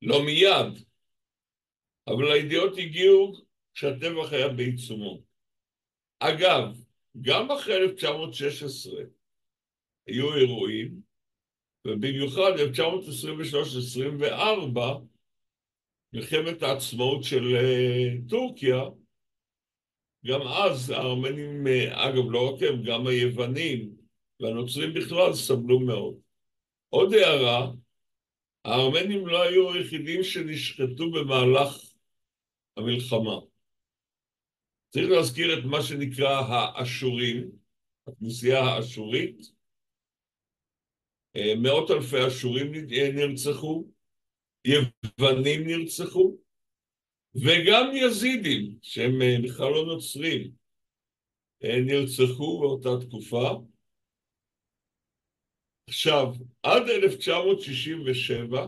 לא מיד, אבל הידיעות הגיעו כשהטבח היה בעיצומו. אגב, גם אחרי 1916 היו אירועים, ובמיוחד 1923-24, מלחמת העצמאות של טורקיה, גם אז הארמנים, אגב לא רק הם, גם היוונים והנוצרים בכלל סבלו מאוד. עוד הערה, הארמנים לא היו היחידים שנשחטו במהלך המלחמה. צריך להזכיר את מה שנקרא האשורים, הכנסייה האשורית. מאות אלפי אשורים נרצחו, יוונים נרצחו, וגם יזידים, שהם בכלל לא נוצרים, נרצחו באותה תקופה. עכשיו, עד 1967,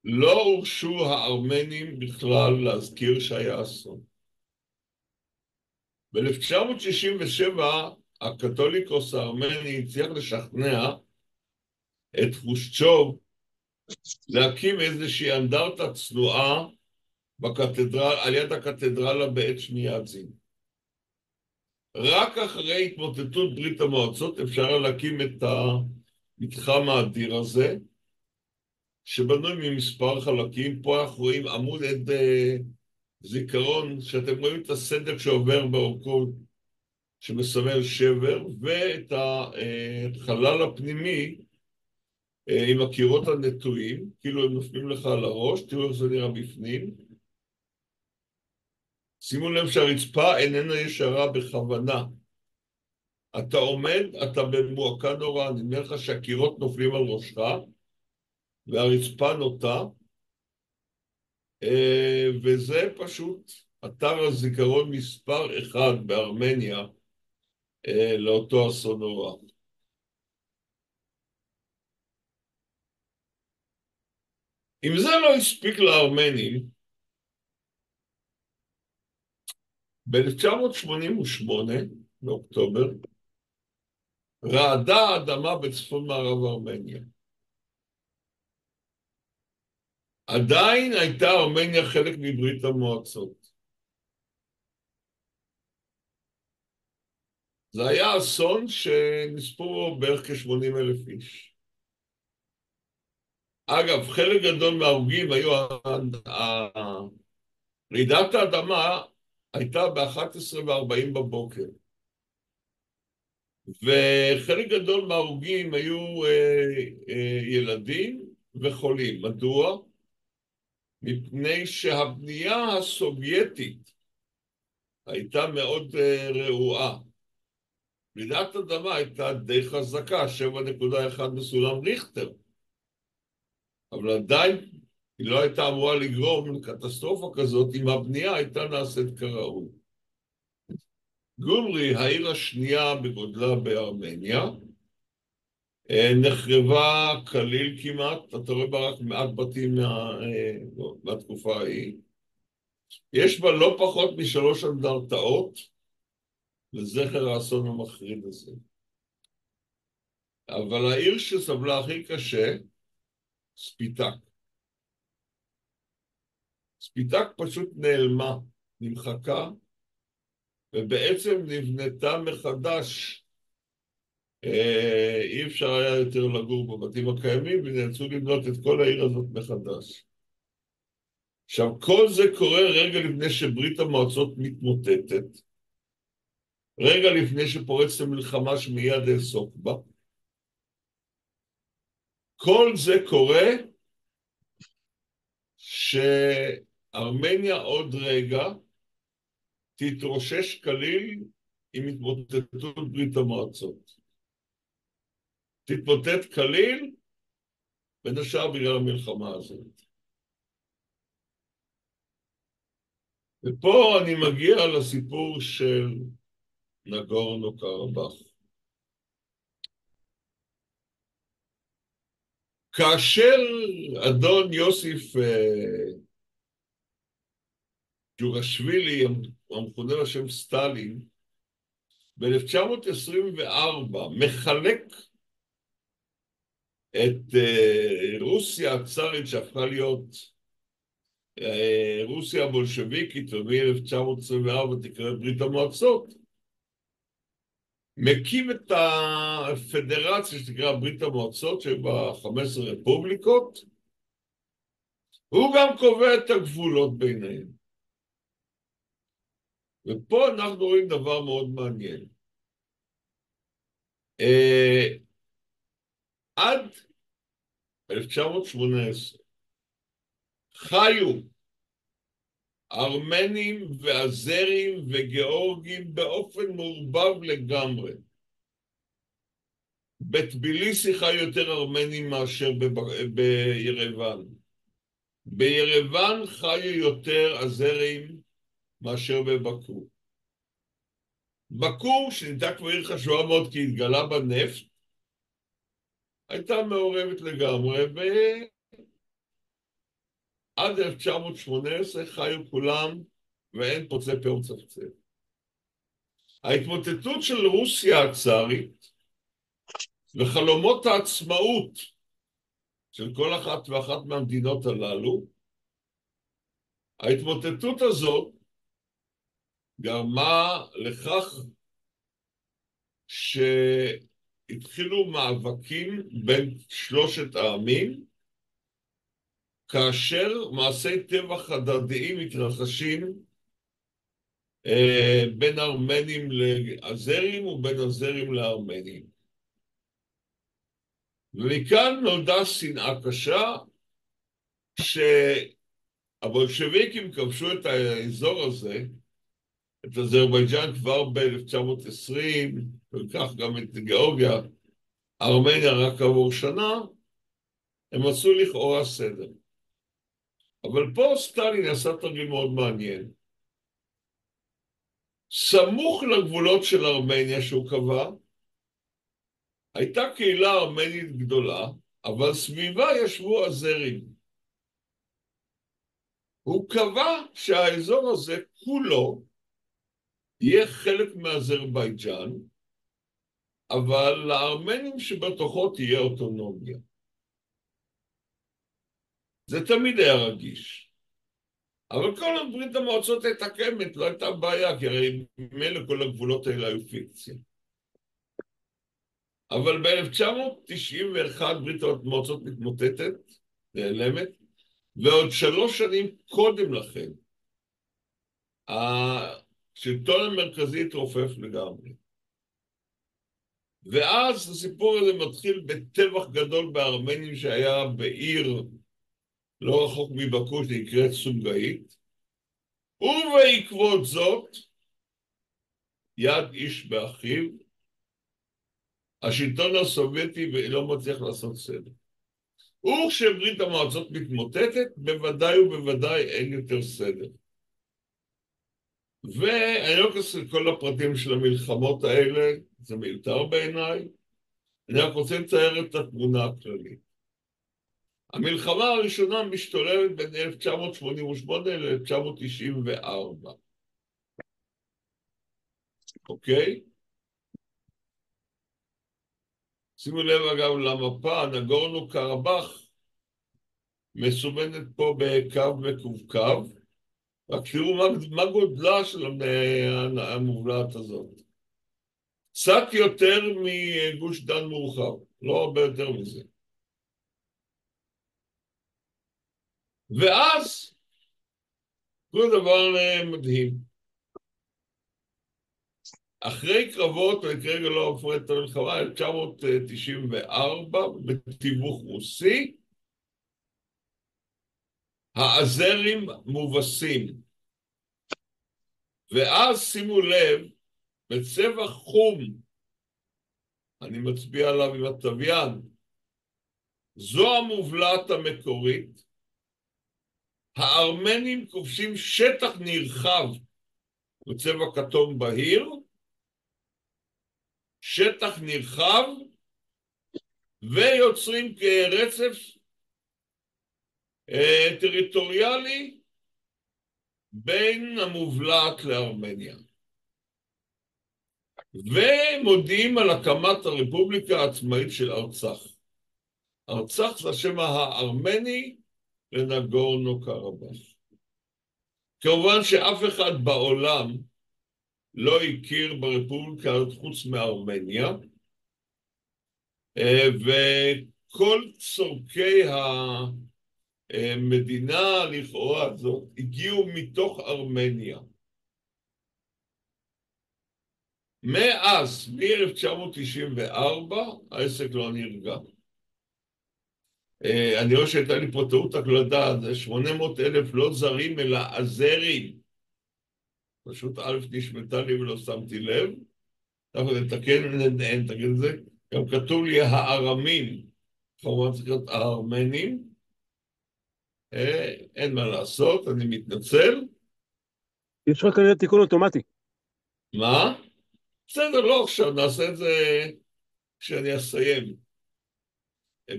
לא הורשו הארמנים בכלל להזכיר שהיה אסון. ב-1967, הקתוליקוס הארמני הצליח לשכנע את חושצ'וב להקים איזושהי אנדרטה צנועה על יד הקתדרלה בעת שמיאזין. רק אחרי התמוטטות ברית המועצות אפשר להקים את המתחם האדיר הזה, שבנוי ממספר חלקים. פה אנחנו רואים עמוד עד זיכרון, שאתם רואים את הסדק שעובר באורכו, שמסמל שבר, ואת החלל הפנימי עם הקירות הנטועים, כאילו הם נופלים לך על הראש. תראו איך זה נראה בפנים. שימו לב שהרצפה איננה ישרה בכוונה. אתה עומד, אתה במועקה נורא, אני אומר לך שהקירות נופלים על ראשך, והרצפה נוטה, וזה פשוט אתר הזיכרון מספר 1 בארמניה לאותו אסון נורא. אם זה לא הספיק לארמנים, ב-1988, באוקטובר, רעדה האדמה בצפון מערב ארמניה. עדיין הייתה ארמניה חלק מברית המועצות. זה היה אסון שנספו בו בערך כ-80,000 איש. אגב, חלק גדול מההרוגים היו... רעידת האדמה הייתה ב-11:40 בבוקר. וחלק גדול מההרוגים היו ילדים וחולים. מדוע? מפני שהבנייה הסובייטית הייתה מאוד רעועה. רעידת אדמה הייתה די חזקה, 7.1 בסולם ריכטר. אבל עדיין היא לא הייתה אמורה לגרום לקטסטרופה כזאת אם הבנייה הייתה נעשית כראוי. גומרי, העיר השנייה בגודלה בארמניה, נחרבה כליל כמעט, אתה רואה בה רק מעט בתים מהתקופה ההיא. יש בה לא פחות מ3 אנדרטאות לזכר האסון המחריד הזה. אבל העיר שסבלה הכי קשה, ספיטק. ספיטק פשוט נעלמה, נמחקה, ובעצם נבנתה מחדש. אי אפשר היה יותר לגור בבתים הקיימים, ונאלצו לבנות את כל העיר הזאת מחדש. עכשיו, כל זה קורה רגע לפני שברית המועצות מתמוטטת, רגע לפני שפורצת המלחמה שמיד אעסוק בה. כל זה קורה שארמניה עוד רגע תתרושש כליל עם התמוטטות ברית המועצות. תתמוטט כליל, בין השאר בגלל המלחמה הזאת. ופה אני מגיע לסיפור של נגורנו קרבאך. כאשר אדון יוסיף ג'וגשווילי, המכונה בשם סטלין, ב-1924 מחלק את רוסיה הצארית שהפכה להיות רוסיה הבולשביקית, ומ-1924 תקרא ברית המועצות, מקים את הפדרציה שתקרא ברית המועצות, שבה 15 רפובליקות, הוא גם קובע את הגבולות ביניהם. ופה אנחנו רואים דבר מאוד מעניין. עד 1918 חיו ארמנים ואזרים וגיאורגים באופן מעורבב לגמרי. בטביליסי חיו יותר ארמנים מאשר בירוון. בירוון חיו יותר אזרים מאשר בבקו. בקו, שנהייתה כבר עיר חשובה מאוד כי התגלה בנפט, הייתה מעורבת לגמרי, עד 1918 חיו כולם ואין פוצה פה ומצפצף. ההתמוטטות של רוסיה הצארית וחלומות העצמאות של כל אחת ואחת מהמדינות הללו, ההתמוטטות הזאת גרמה לכך שהתחילו מאבקים בין שלושת העמים, כאשר מעשי טבח הדדיים מתרחשים בין ארמנים לאזרים ובין אזרים לארמנים. ומכאן נולדה שנאה קשה, כשהבולשביקים כבשו את האזור הזה, את אזרבייג'אן כבר ב-1920, וכך גם את גיאורגיה, ארמניה רק עבור שנה, הם עשו לכאורה סדר. אבל פה סטלין עשה תרגיל מאוד מעניין. סמוך לגבולות של ארמניה שהוא קבע, הייתה קהילה ארמנית גדולה, אבל סביבה ישבו אזרים. הוא קבע שהאזור הזה כולו יהיה חלק מאזרבייג'אן, אבל לארמנים שבתוכו תהיה אוטונומיה. זה תמיד היה רגיש. אבל כל ברית המועצות הייתה קיימת, לא הייתה בעיה, כי הרי ממילא כל הגבולות האלה היו פיקציה. אבל ב-1991 ברית המועצות מתמוטטת, נעלמת, ועוד 3 שנים קודם לכן, השלטון המרכזי התרופף לגמרי. ואז הסיפור הזה מתחיל בטבח גדול בארמנים שהיה בעיר לא רחוק מבקו שנקראת סוגאית, ובעקבות זאת, יד איש באחיו, השלטון הסובייטי לא מצליח לעשות סדר. וכשברית המועצות מתמוטטת, בוודאי ובוודאי אין יותר סדר. ואני לא אכנס לכל הפרטים של המלחמות האלה, זה מיותר בעיניי, אני רק רוצה לצייר את התמונה הכללית. המלחמה הראשונה משתוללת בין 1988 ל-1994. אוקיי? שימו לב אגב למפה, נגורנו קרבאח מסומנת פה בקו מקווקו, רק תראו מה גודלה של המובלעת הזאת. קצת יותר מגוש דן מורחב, לא הרבה יותר מזה. ואז, זה דבר מדהים. אחרי קרבות, אני כרגע לא אפרט את המלחמה, 1994, בתיווך רוסי, האזרים מובסים. ואז שימו לב, בצבע חום, אני מצביע עליו עם התוויין, זו המובלעת המקורית, הארמנים כובשים שטח נרחב בצבע כתום בהיר, שטח נרחב, ויוצרים כרצף טריטוריאלי בין המובלעת לארמניה. ומודיעים על הקמת הרפובליקה העצמאית של ארצח. ארצח זה השם הארמני לנגורנו קרבאח. כמובן שאף אחד בעולם לא הכיר ברפובליקה חוץ מארמניה, וכל צורכי המדינה לכאורה הזאת הגיעו מתוך ארמניה. מאז, מ-1994, העסק לא נרגע. אני רואה שהייתה לי פה טעות הקלדה, זה 800,000 לא זרים אלא אזרים. פשוט א' נשמתה לי ולא שמתי לב. אנחנו נתקן את זה. גם כתוב לי הארמים, כמובן צריך להיות הארמנים. אין מה לעשות, אני מתנצל. יש לך כנראה תיקון אוטומטי. מה? בסדר, לא עכשיו, נעשה את זה כשאני אסיים.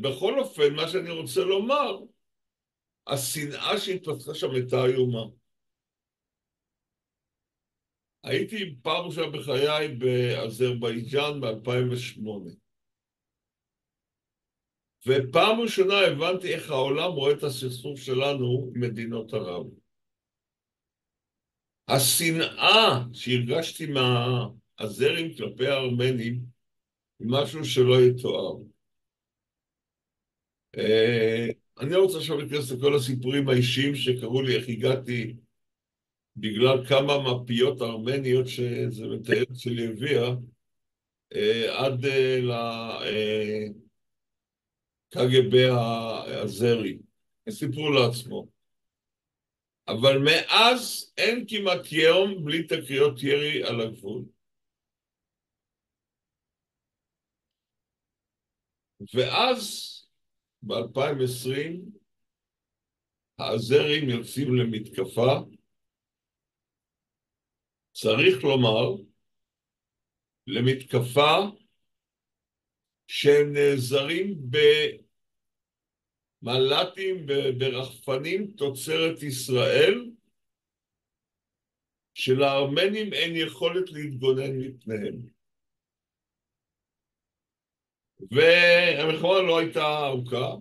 בכל אופן, מה שאני רוצה לומר, השנאה שהתפתחה שם הייתה איומה. הייתי פעם ראשונה בחיי באזרבייג'אן ב-2008. ופעם ראשונה הבנתי איך העולם רואה את הסכסוך שלנו עם מדינות ערב. השנאה שהרגשתי מהאזרים כלפי הארמנים היא משהו שלא יתואר. אני רוצה עכשיו להיכנס לכל הסיפורים האישיים שקראו לי איך הגעתי בגלל כמה מפיות ארמניות שזה מתארת שלי הביאה עד לקג"ב האזרי. סיפור לעצמו. אבל מאז אין כמעט יום בלי תקריות ירי על הגבול. ואז ב-2020 האזרים יוצאים למתקפה, צריך לומר, למתקפה שהם נעזרים במל"טים, ברחפנים תוצרת ישראל, שלארמנים אין יכולת להתגונן מפניהם. והמלחמה לא הייתה ארוכה,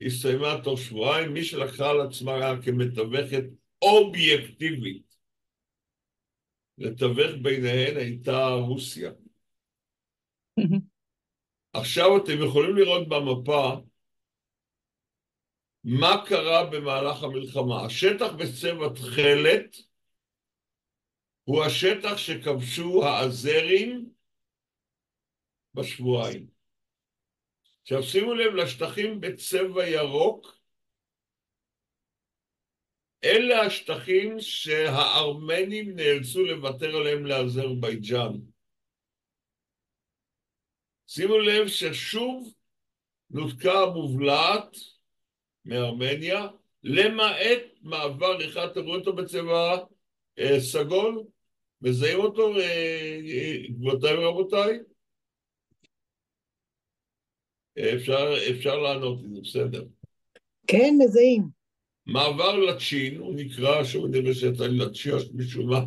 הסתיימה תוך שבועיים. מי שלקחה על עצמה כמתווכת אובייקטיבית לתווך ביניהן הייתה רוסיה. עכשיו אתם יכולים לראות במפה מה קרה במהלך המלחמה. השטח בצבע תכלת הוא השטח שכבשו האזרים בשבועיים. עכשיו שימו לב לשטחים בצבע ירוק, אלה השטחים שהארמנים נאלצו לוותר עליהם לאזרבייג'אן. שימו לב ששוב נותקה המובלעת מארמניה, למעט מעבר אחד, אתם רואים אותו בצבע סגול? מזהים אותו, גבירותיי ורבותיי? אפשר לענות, זה בסדר. כן, מזהים. מעבר לצ'ין, הוא נקרא, שוב אני רואה שיצא לי לצ'יוש משום מה.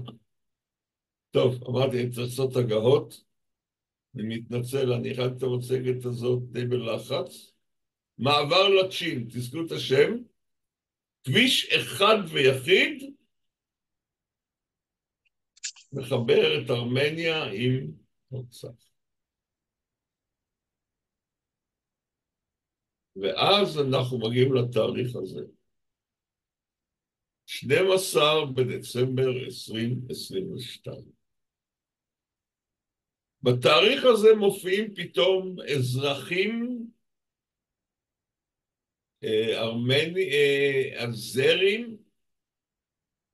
טוב, אמרתי, אני צריך לעשות הגהות. אני מתנצל, אני הכנתי את המצגת הזאת די בלחץ. מעבר לצ'ין, תזכרו את השם. כביש אחד ויחיד מחבר את ארמניה עם ארצח. ואז אנחנו מגיעים לתאריך הזה. 12 בדצמבר 2022. בתאריך הזה מופיעים פתאום אזרחים אזרים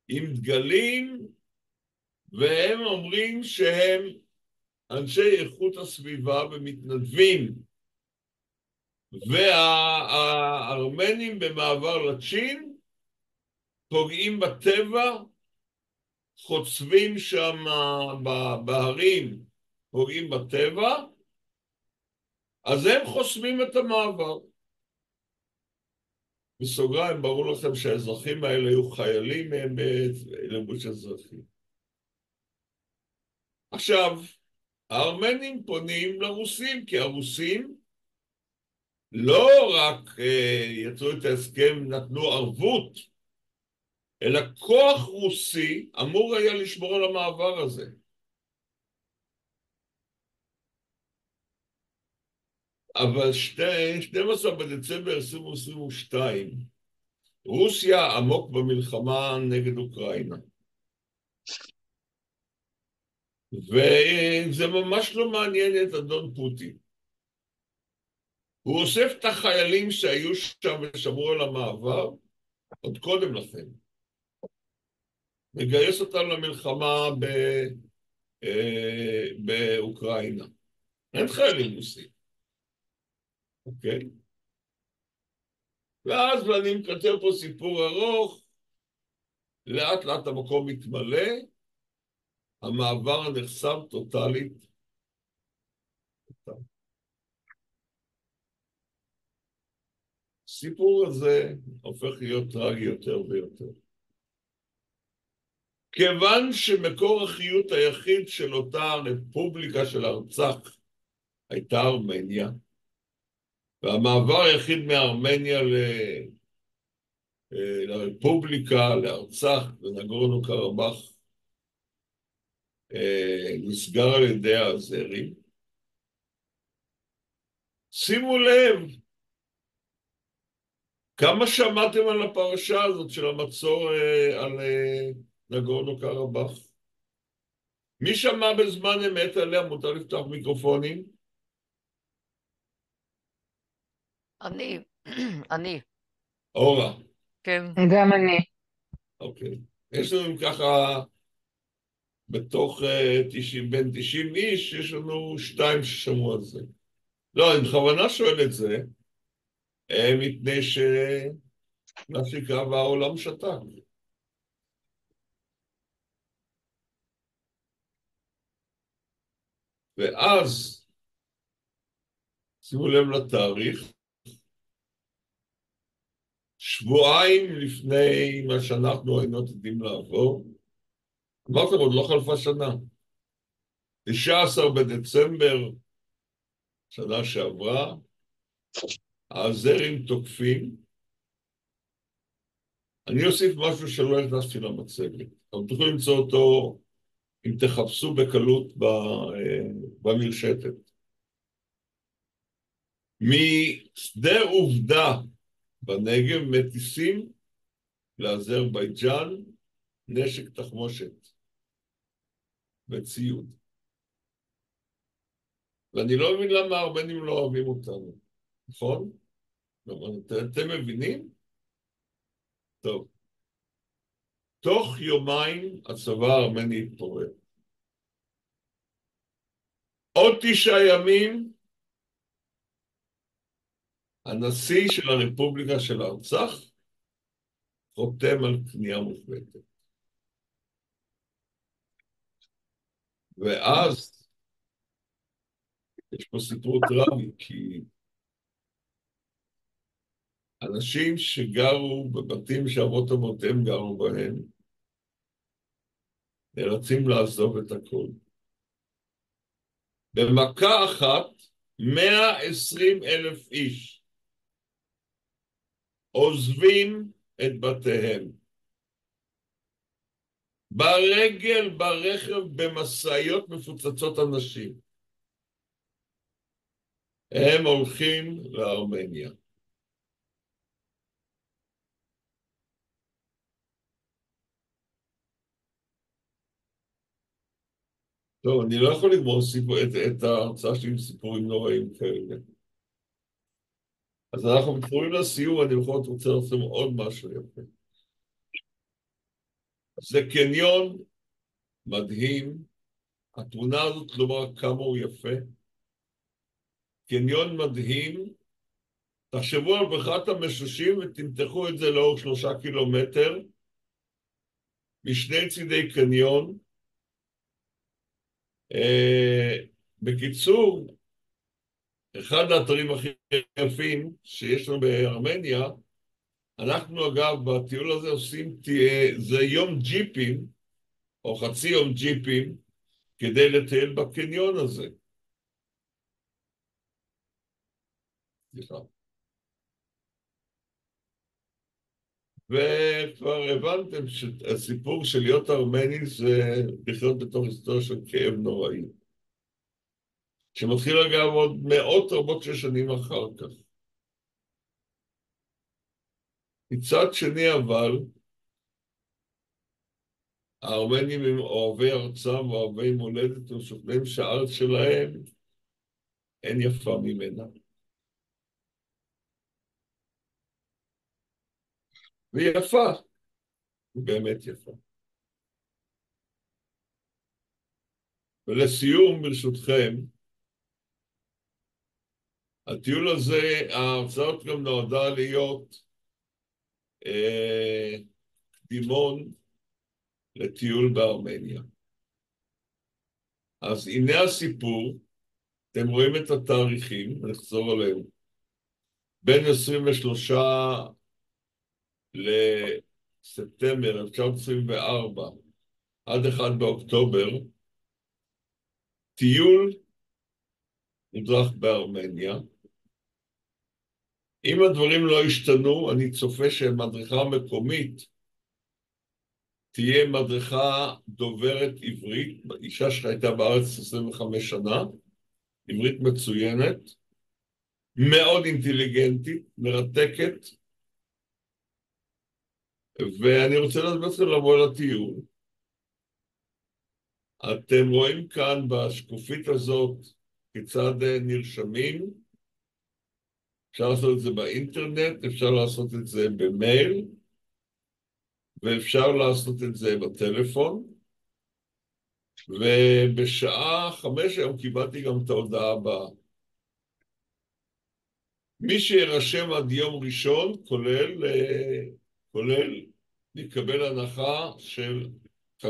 עם דגלים, והם אומרים שהם אנשי איכות הסביבה ומתנדבים, והארמנים במעבר לצ'ין פוגעים בטבע, חוצבים שם בהרים, פוגעים בטבע, אז הם חוסמים את המעבר. בסוגריים, ברור לכם שהאזרחים האלה היו חיילים מהם בלבוש אזרחי. עכשיו, הארמנים פונים לרוסים, כי הרוסים לא רק יצאו את ההסכם, נתנו ערבות, אלא כוח רוסי אמור היה לשמור על המעבר הזה. אבל 12 בדצמבר 2022, רוסיה עמוק במלחמה נגד אוקראינה. וזה ממש לא מעניין את אדון פוטין. הוא אוסף את החיילים שהיו שם ושמרו על המעבר, עוד קודם לכן. מגייס אותם למלחמה באוקראינה. אין חיילים רוסים. אוקיי? ואז אני מכתב פה סיפור ארוך, לאט לאט המקום מתמלא, המעבר נחסם טוטלית. הסיפור הזה הופך להיות טרגי יותר ויותר. כיוון שמקור החיות היחיד של אותה רפובליקה של ארצח הייתה ארמניה, והמעבר היחיד מארמניה לרפובליקה, לארצח, לנגורנו קרבאח, נסגר על ידי האזרים. שימו לב, כמה שמעתם על הפרשה הזאת של המצור על נגורנו קרבאח? מי שמע בזמן אמת עליה? מותר לפתוח מיקרופונים? אני. אורה. כן. גם אני. אוקיי. יש לנו אם ככה, בתוך בין 90 איש, יש לנו 2 ששמעו על זה. לא, אני בכוונה שואל את זה, מפני מה שנקרא והעולם שתק. ואז, שימו לב לתאריך, שבועיים לפני מה שאנחנו היינו עתידים לעבור, אמרתם, עוד לא חלפה שנה. 19 בדצמבר, שנה שעברה, הזרים תוקפים. אני אוסיף משהו שלא הכנסתי למצגת. אתם תוכלו למצוא אותו אם תחפשו בקלות במרשתת. משדה עובדה בנגב מטיסים לאזרבייג'אן נשק תחמושת וציוד. ואני לא מבין למה הארמנים לא אוהבים אותנו, נכון? אתם מבינים? טוב. תוך יומיים הצבא הארמני התפורר. עוד 9 ימים, הנשיא של הרפובליקה של ארצח חותם על כניעה מוחלטת. ואז יש פה סיפור טראומי, כי אנשים שגרו בבתים שאבות אבותיהם גרו בהם, נאלצים לעזוב את הכל. במכה אחת, 120,000 איש עוזבים את בתיהם. ברגל, ברכב, במשאיות מפוצצות אנשים. הם הולכים לארמניה. טוב, אני לא יכול לגמור את ההרצאה שלי עם סיפורים נוראים כאלה. אז אנחנו מתקרבים לסיור, אני בכל זאת רוצה לעשות עוד משהו יפה. זה קניון מדהים. התמונה הזאת לא מראה כמה הוא יפה. קניון מדהים. תחשבו על בריכת המשושים ותמתחו את זה לאורך 3 קילומטר. משני צידי קניון. בקיצור, אחד האתרים הכי יפים שיש לנו בארמניה, אנחנו אגב בטיול הזה עושים, זה יום ג'יפים, או חצי יום ג'יפים, כדי לטייל בקניון הזה. סליחה. וכבר הבנתם שהסיפור של להיות ארמני זה לחיות בתוך היסטוריה של כאב נוראי. שמתחיל אגב עוד מאות רבות של שנים אחר כך. מצד שני אבל, הארמנים הם אוהבי ארצם ואוהבי מולדת ומשוכנעים שהארץ שלהם אין יפה ממנה. והיא יפה, היא באמת יפה. ולסיום ברשותכם, הטיול הזה, ההרצאות גם נועדה להיות קדימון לטיול בארמניה. אז הנה הסיפור, אתם רואים את התאריכים, נחזור עליהם. בין 23 לספטמבר 1924 עד 1 באוקטובר, טיול מודרך בארמניה. אם הדברים לא השתנו, אני צופה שמדריכה מקומית תהיה מדריכה דוברת עברית, אישה שהייתה בארץ 25 שנה, עברית מצוינת, מאוד אינטליגנטית, מרתקת, ואני רוצה להסביר לבוא לטיול. אתם רואים כאן בשקופית הזאת כיצד נרשמים, אפשר לעשות את זה באינטרנט, אפשר לעשות את זה במייל, ואפשר לעשות את זה בטלפון, ובשעה 5 היום קיבלתי גם את ההודעה הבאה. מי שירשם עד יום ראשון, כולל יקבל הנחה של $50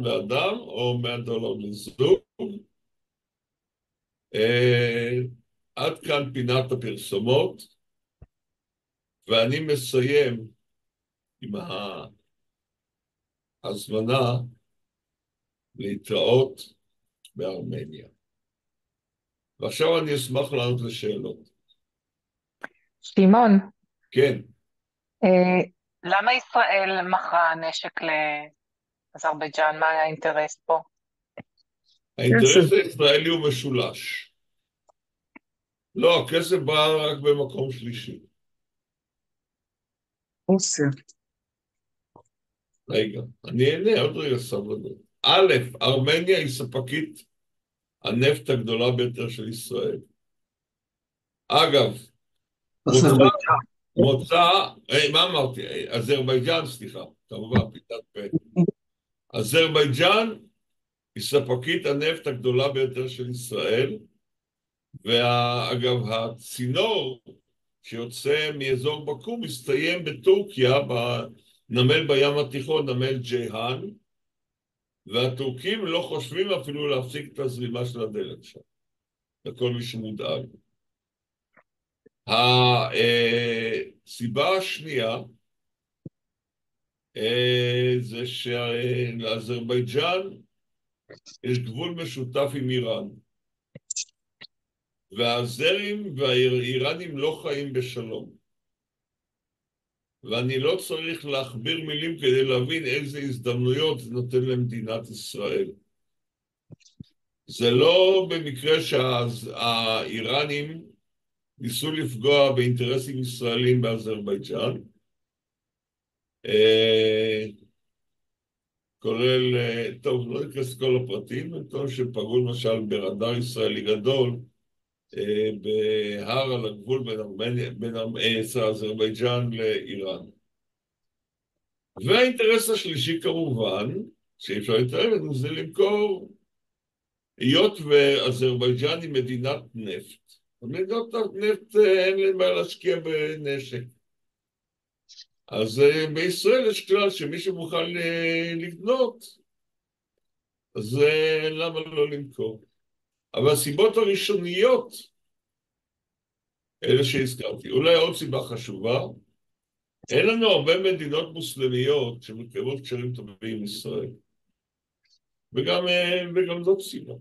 לאדם או $100 לזוג. עד כאן פינת הפרסומות, ואני מסיים עם ההזמנה להתראות בארמניה. ועכשיו אני אשמח לענות לשאלות. שמעון, כן. למה ישראל מכרה נשק לאזרבייג'אן? מה היה האינטרס פה? האינטרס הישראלי הוא משולש. לא, הכסף בא רק במקום שלישי. רוסיה. רגע, אני אענה עוד רגע סבלנות. א', ארמניה היא ספקית הנפט הגדולה ביותר של ישראל. אגב, מה אמרתי? אזרבייג'אן, סליחה, כמובן, פיתת פה. אזרבייג'אן היא ספקית הנפט הגדולה ביותר של ישראל, ואגב, הצינור שיוצא מאזור בקו מסתיים בטורקיה, בנמל בים התיכון, נמל ג'יהאן, והטורקים לא חושבים אפילו להפסיק את הזרימה של הדלק שם, לכל מי שמודאג. הסיבה השנייה זה שלאזרבייג'אן יש גבול משותף עם איראן, והאזרים והאיראנים לא חיים בשלום. ואני לא צריך להכביר מילים כדי להבין איזה הזדמנויות זה נותן למדינת ישראל. זה לא במקרה שהאיראנים ניסו לפגוע באינטרסים ישראלים באזרבייג'אן, כולל, טוב, לא נכנס כל הפרטים, טוב שפגעו למשל ברדאר ישראלי גדול, בהר על הגבול בין אזרבייג'אן לאיראן. והאינטרס השלישי כמובן, שאי אפשר להתערב את זה, למכור, היות ואזרבייג'אן היא מדינת נפט. מדינת נפט אין להם בעיה להשקיע בנשק. אז בישראל יש כלל שמי שמוכן לקנות, אז למה לא למכור? אבל הסיבות הראשוניות, אלה שהזכרתי, אולי עוד סיבה חשובה, אין לנו הרבה מדינות מוסלמיות שמקיימות קשרים טובים עם ישראל. וגם זאת סיבה.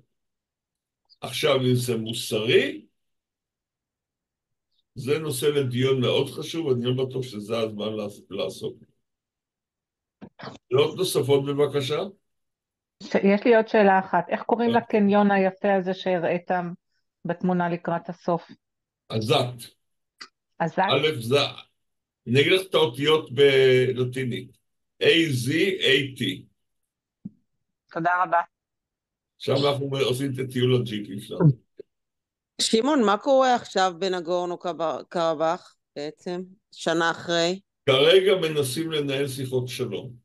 עכשיו, אם זה מוסרי, זה נושא לדיון מאוד חשוב, אני לא בטוח שזה הזמן לעשות. שאלות נוספות בבקשה? יש לי עוד שאלה אחת. איך קוראים לקניון היפה הזה שהראית בתמונה לקראת הסוף? עזת. עזת? א' זה, אני אגיד לך את האותיות בלטינית. A-Z-A-T. תודה רבה. עכשיו אנחנו עושים את הטיול הג'יקים שלנו. שמעון, מה קורה עכשיו בנגורנו קרבאח בעצם? שנה אחרי? כרגע מנסים לנהל שיחות שלום.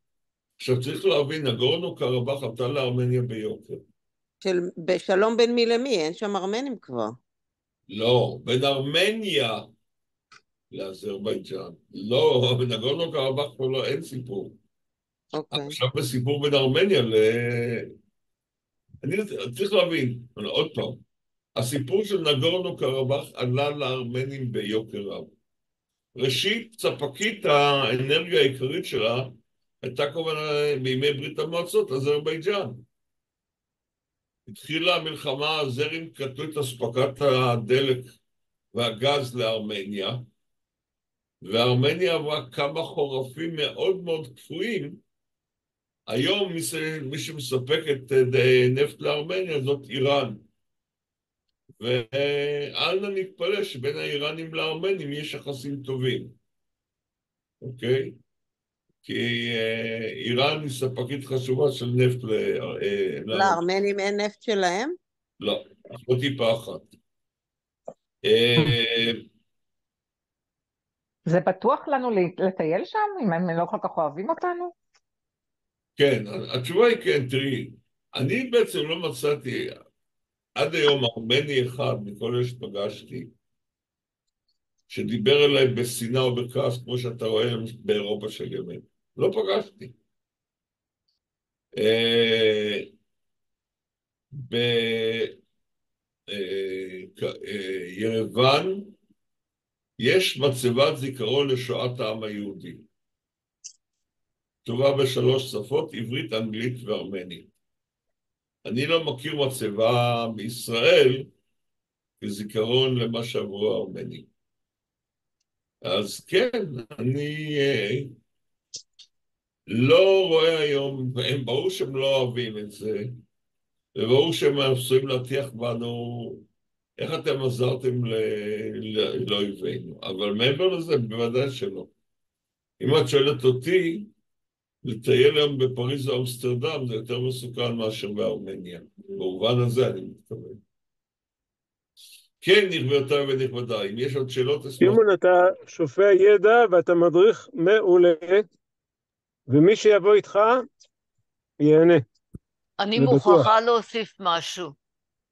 עכשיו צריך להבין, נגורנו קרבאח עלתה לארמניה ביוקר. בשלום בין מי למי? אין שם ארמנים כבר. לא, בין ארמניה לאזרבייג'אן. לא, בנגורנו קרבאח פה לא, אין סיפור. עכשיו בסיפור בין ארמניה אני צריך להבין, עוד פעם, הסיפור של נגורנו קרבאח עלה לארמנים ביוקר רב. ראשית, ספקית האנרגיה העיקרית שלה הייתה כמובן בימי ברית המועצות, אזרבייג'אן. התחילה המלחמה, האזרים קטעו את אספקת הדלק והגז לארמניה, וארמניה עברה כמה חורפים מאוד מאוד קפואים. היום מי שמספק את נפט לארמניה זאת איראן. ואל נתפלא שבין האיראנים לארמנים יש יחסים טובים. אוקיי? כי איראן היא ספקית חשובה של נפט לארמנים אין נפט שלהם? לא, לא טיפה אחת. זה בטוח לנו לטייל שם, אם הם לא כל כך אוהבים אותנו? כן, התשובה היא כן, תראי, אני בעצם לא מצאתי עד היום ארמני אחד מכל אלה שפגשתי, שדיבר אליי בשנאה או בכעס, כמו שאתה רואה באירופה של ימין. לא פגשתי. בירוון יש מצבת זיכרון לשואת העם היהודי. כתובה בשלוש שפות, עברית, אנגלית וארמנית. אני לא מכיר מצבה בישראל כזיכרון למה שעברו הארמנים. אז כן, אני לא רואה היום, הם ברור שהם לא אוהבים את זה, וברור שהם עשויים להטיח בנו, איך אתם עזרתם לאויבינו. אבל מעבר לזה, בוודאי שלא. אם את שואלת אותי, לטייל היום בפריז או אמסטרדם זה יותר מסוכן מאשר בארמניה. במובן הזה אני מתכוון. כן, נכבדותיי ונכבדיי, אם יש עוד שאלות, אשמח. שמעון, אתה שופע ידע ואתה מדריך מעולה, ומי שיבוא איתך, ייהנה. אני זה בטוח. מוכרחה להוסיף משהו.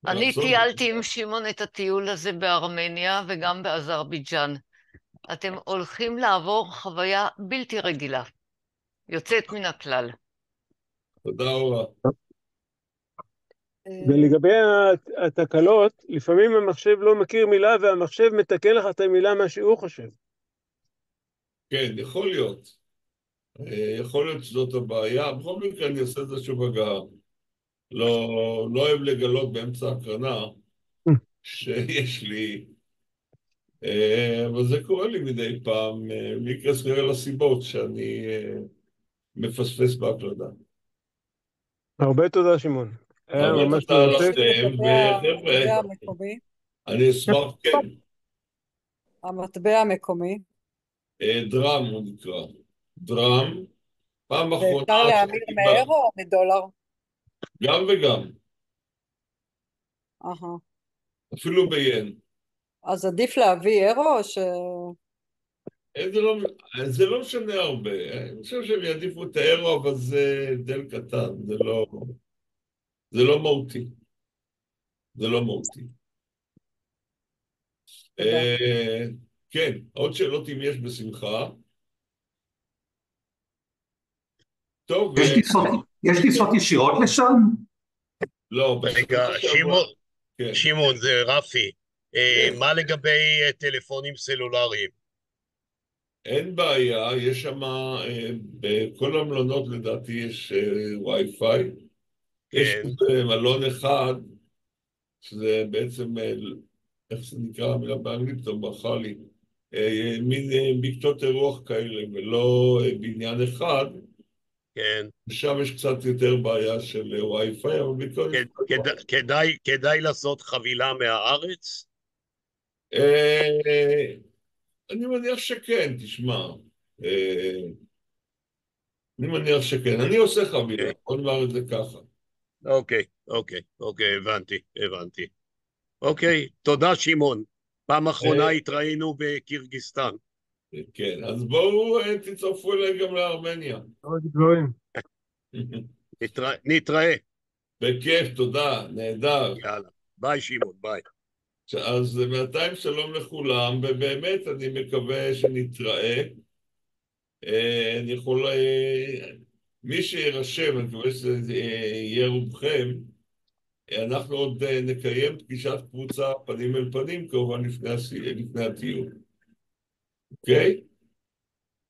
אני לעשות. טיילתי עם שמעון את הטיול הזה בארמניה וגם באזרבייג'אן. אתם הולכים לעבור חוויה בלתי רגילה, יוצאת מן הכלל. תודה רבה. ולגבי התקלות, לפעמים המחשב לא מכיר מילה והמחשב מתקן לך את המילה מה שהוא חושב. כן, יכול להיות. יכול להיות שזאת הבעיה. בכל מקרה אני אעשה את זה שוב הגעה. לא אוהב לגלות באמצע הקרנה שיש לי, אבל זה קורה לי מדי פעם, מקרה סגר לסיבות שאני מפספס בהקלדה. הרבה תודה, שמעון. היה הרבה ממש תודה מרתק. לכם, המטבע וחבר'ה, המקומי, אני אשמח, כן, המטבע המקומי, דרם הוא נקרא, דרם, פעם אחרונה, ואפשר להמיר מאירו או מדולר? גם וגם, אהה. אפילו ביין. אז עדיף להביא אירו או ש... זה לא משנה הרבה, אני חושב שהם יעדיפו את האירו, אבל זה הבדל קטן, זה לא מהותי. זה לא מהותי. כן, עוד שאלות אם יש בשמחה. טוב, יש טיסות ישירות לשם? לא, רגע, כן. שמעון, זה רפי. מה לגבי טלפונים סלולריים? אין בעיה, יש שם, בכל המלונות לדעתי יש וי-פיי. יש מלון אחד, שזה בעצם, איך זה נקרא המילה באנגלית, טוב, ברכה לי, מין בקתות אירוח כאלה, ולא בניין אחד. כן. שם יש קצת יותר בעיה של וי-פיי, אבל בעיקר... כדאי לעשות חבילה מהארץ? אני מניח שכן, תשמע. אני מניח שכן. אני עושה חבילה, בוא נאמר את זה ככה. אוקיי, הבנתי. אוקיי, תודה שמעון. פעם אחרונה התראינו בקירגיסטן. כן, אז בואו תצטרפו אליי גם לארמניה. נתראה. בכיף, תודה, נהדר. יאללה, ביי שמעון, ביי. אז בינתיים שלום לכולם, ובאמת אני מקווה שנתראה. אני יכול... מי שירשם, אני מקווה שזה יהיה רובכם, אנחנו עוד נקיים פגישת קבוצה פנים אל פנים, כמובן לפני הטיול. אוקיי?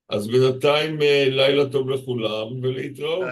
אז בינתיים לילה טוב לכולם, ולהתראות.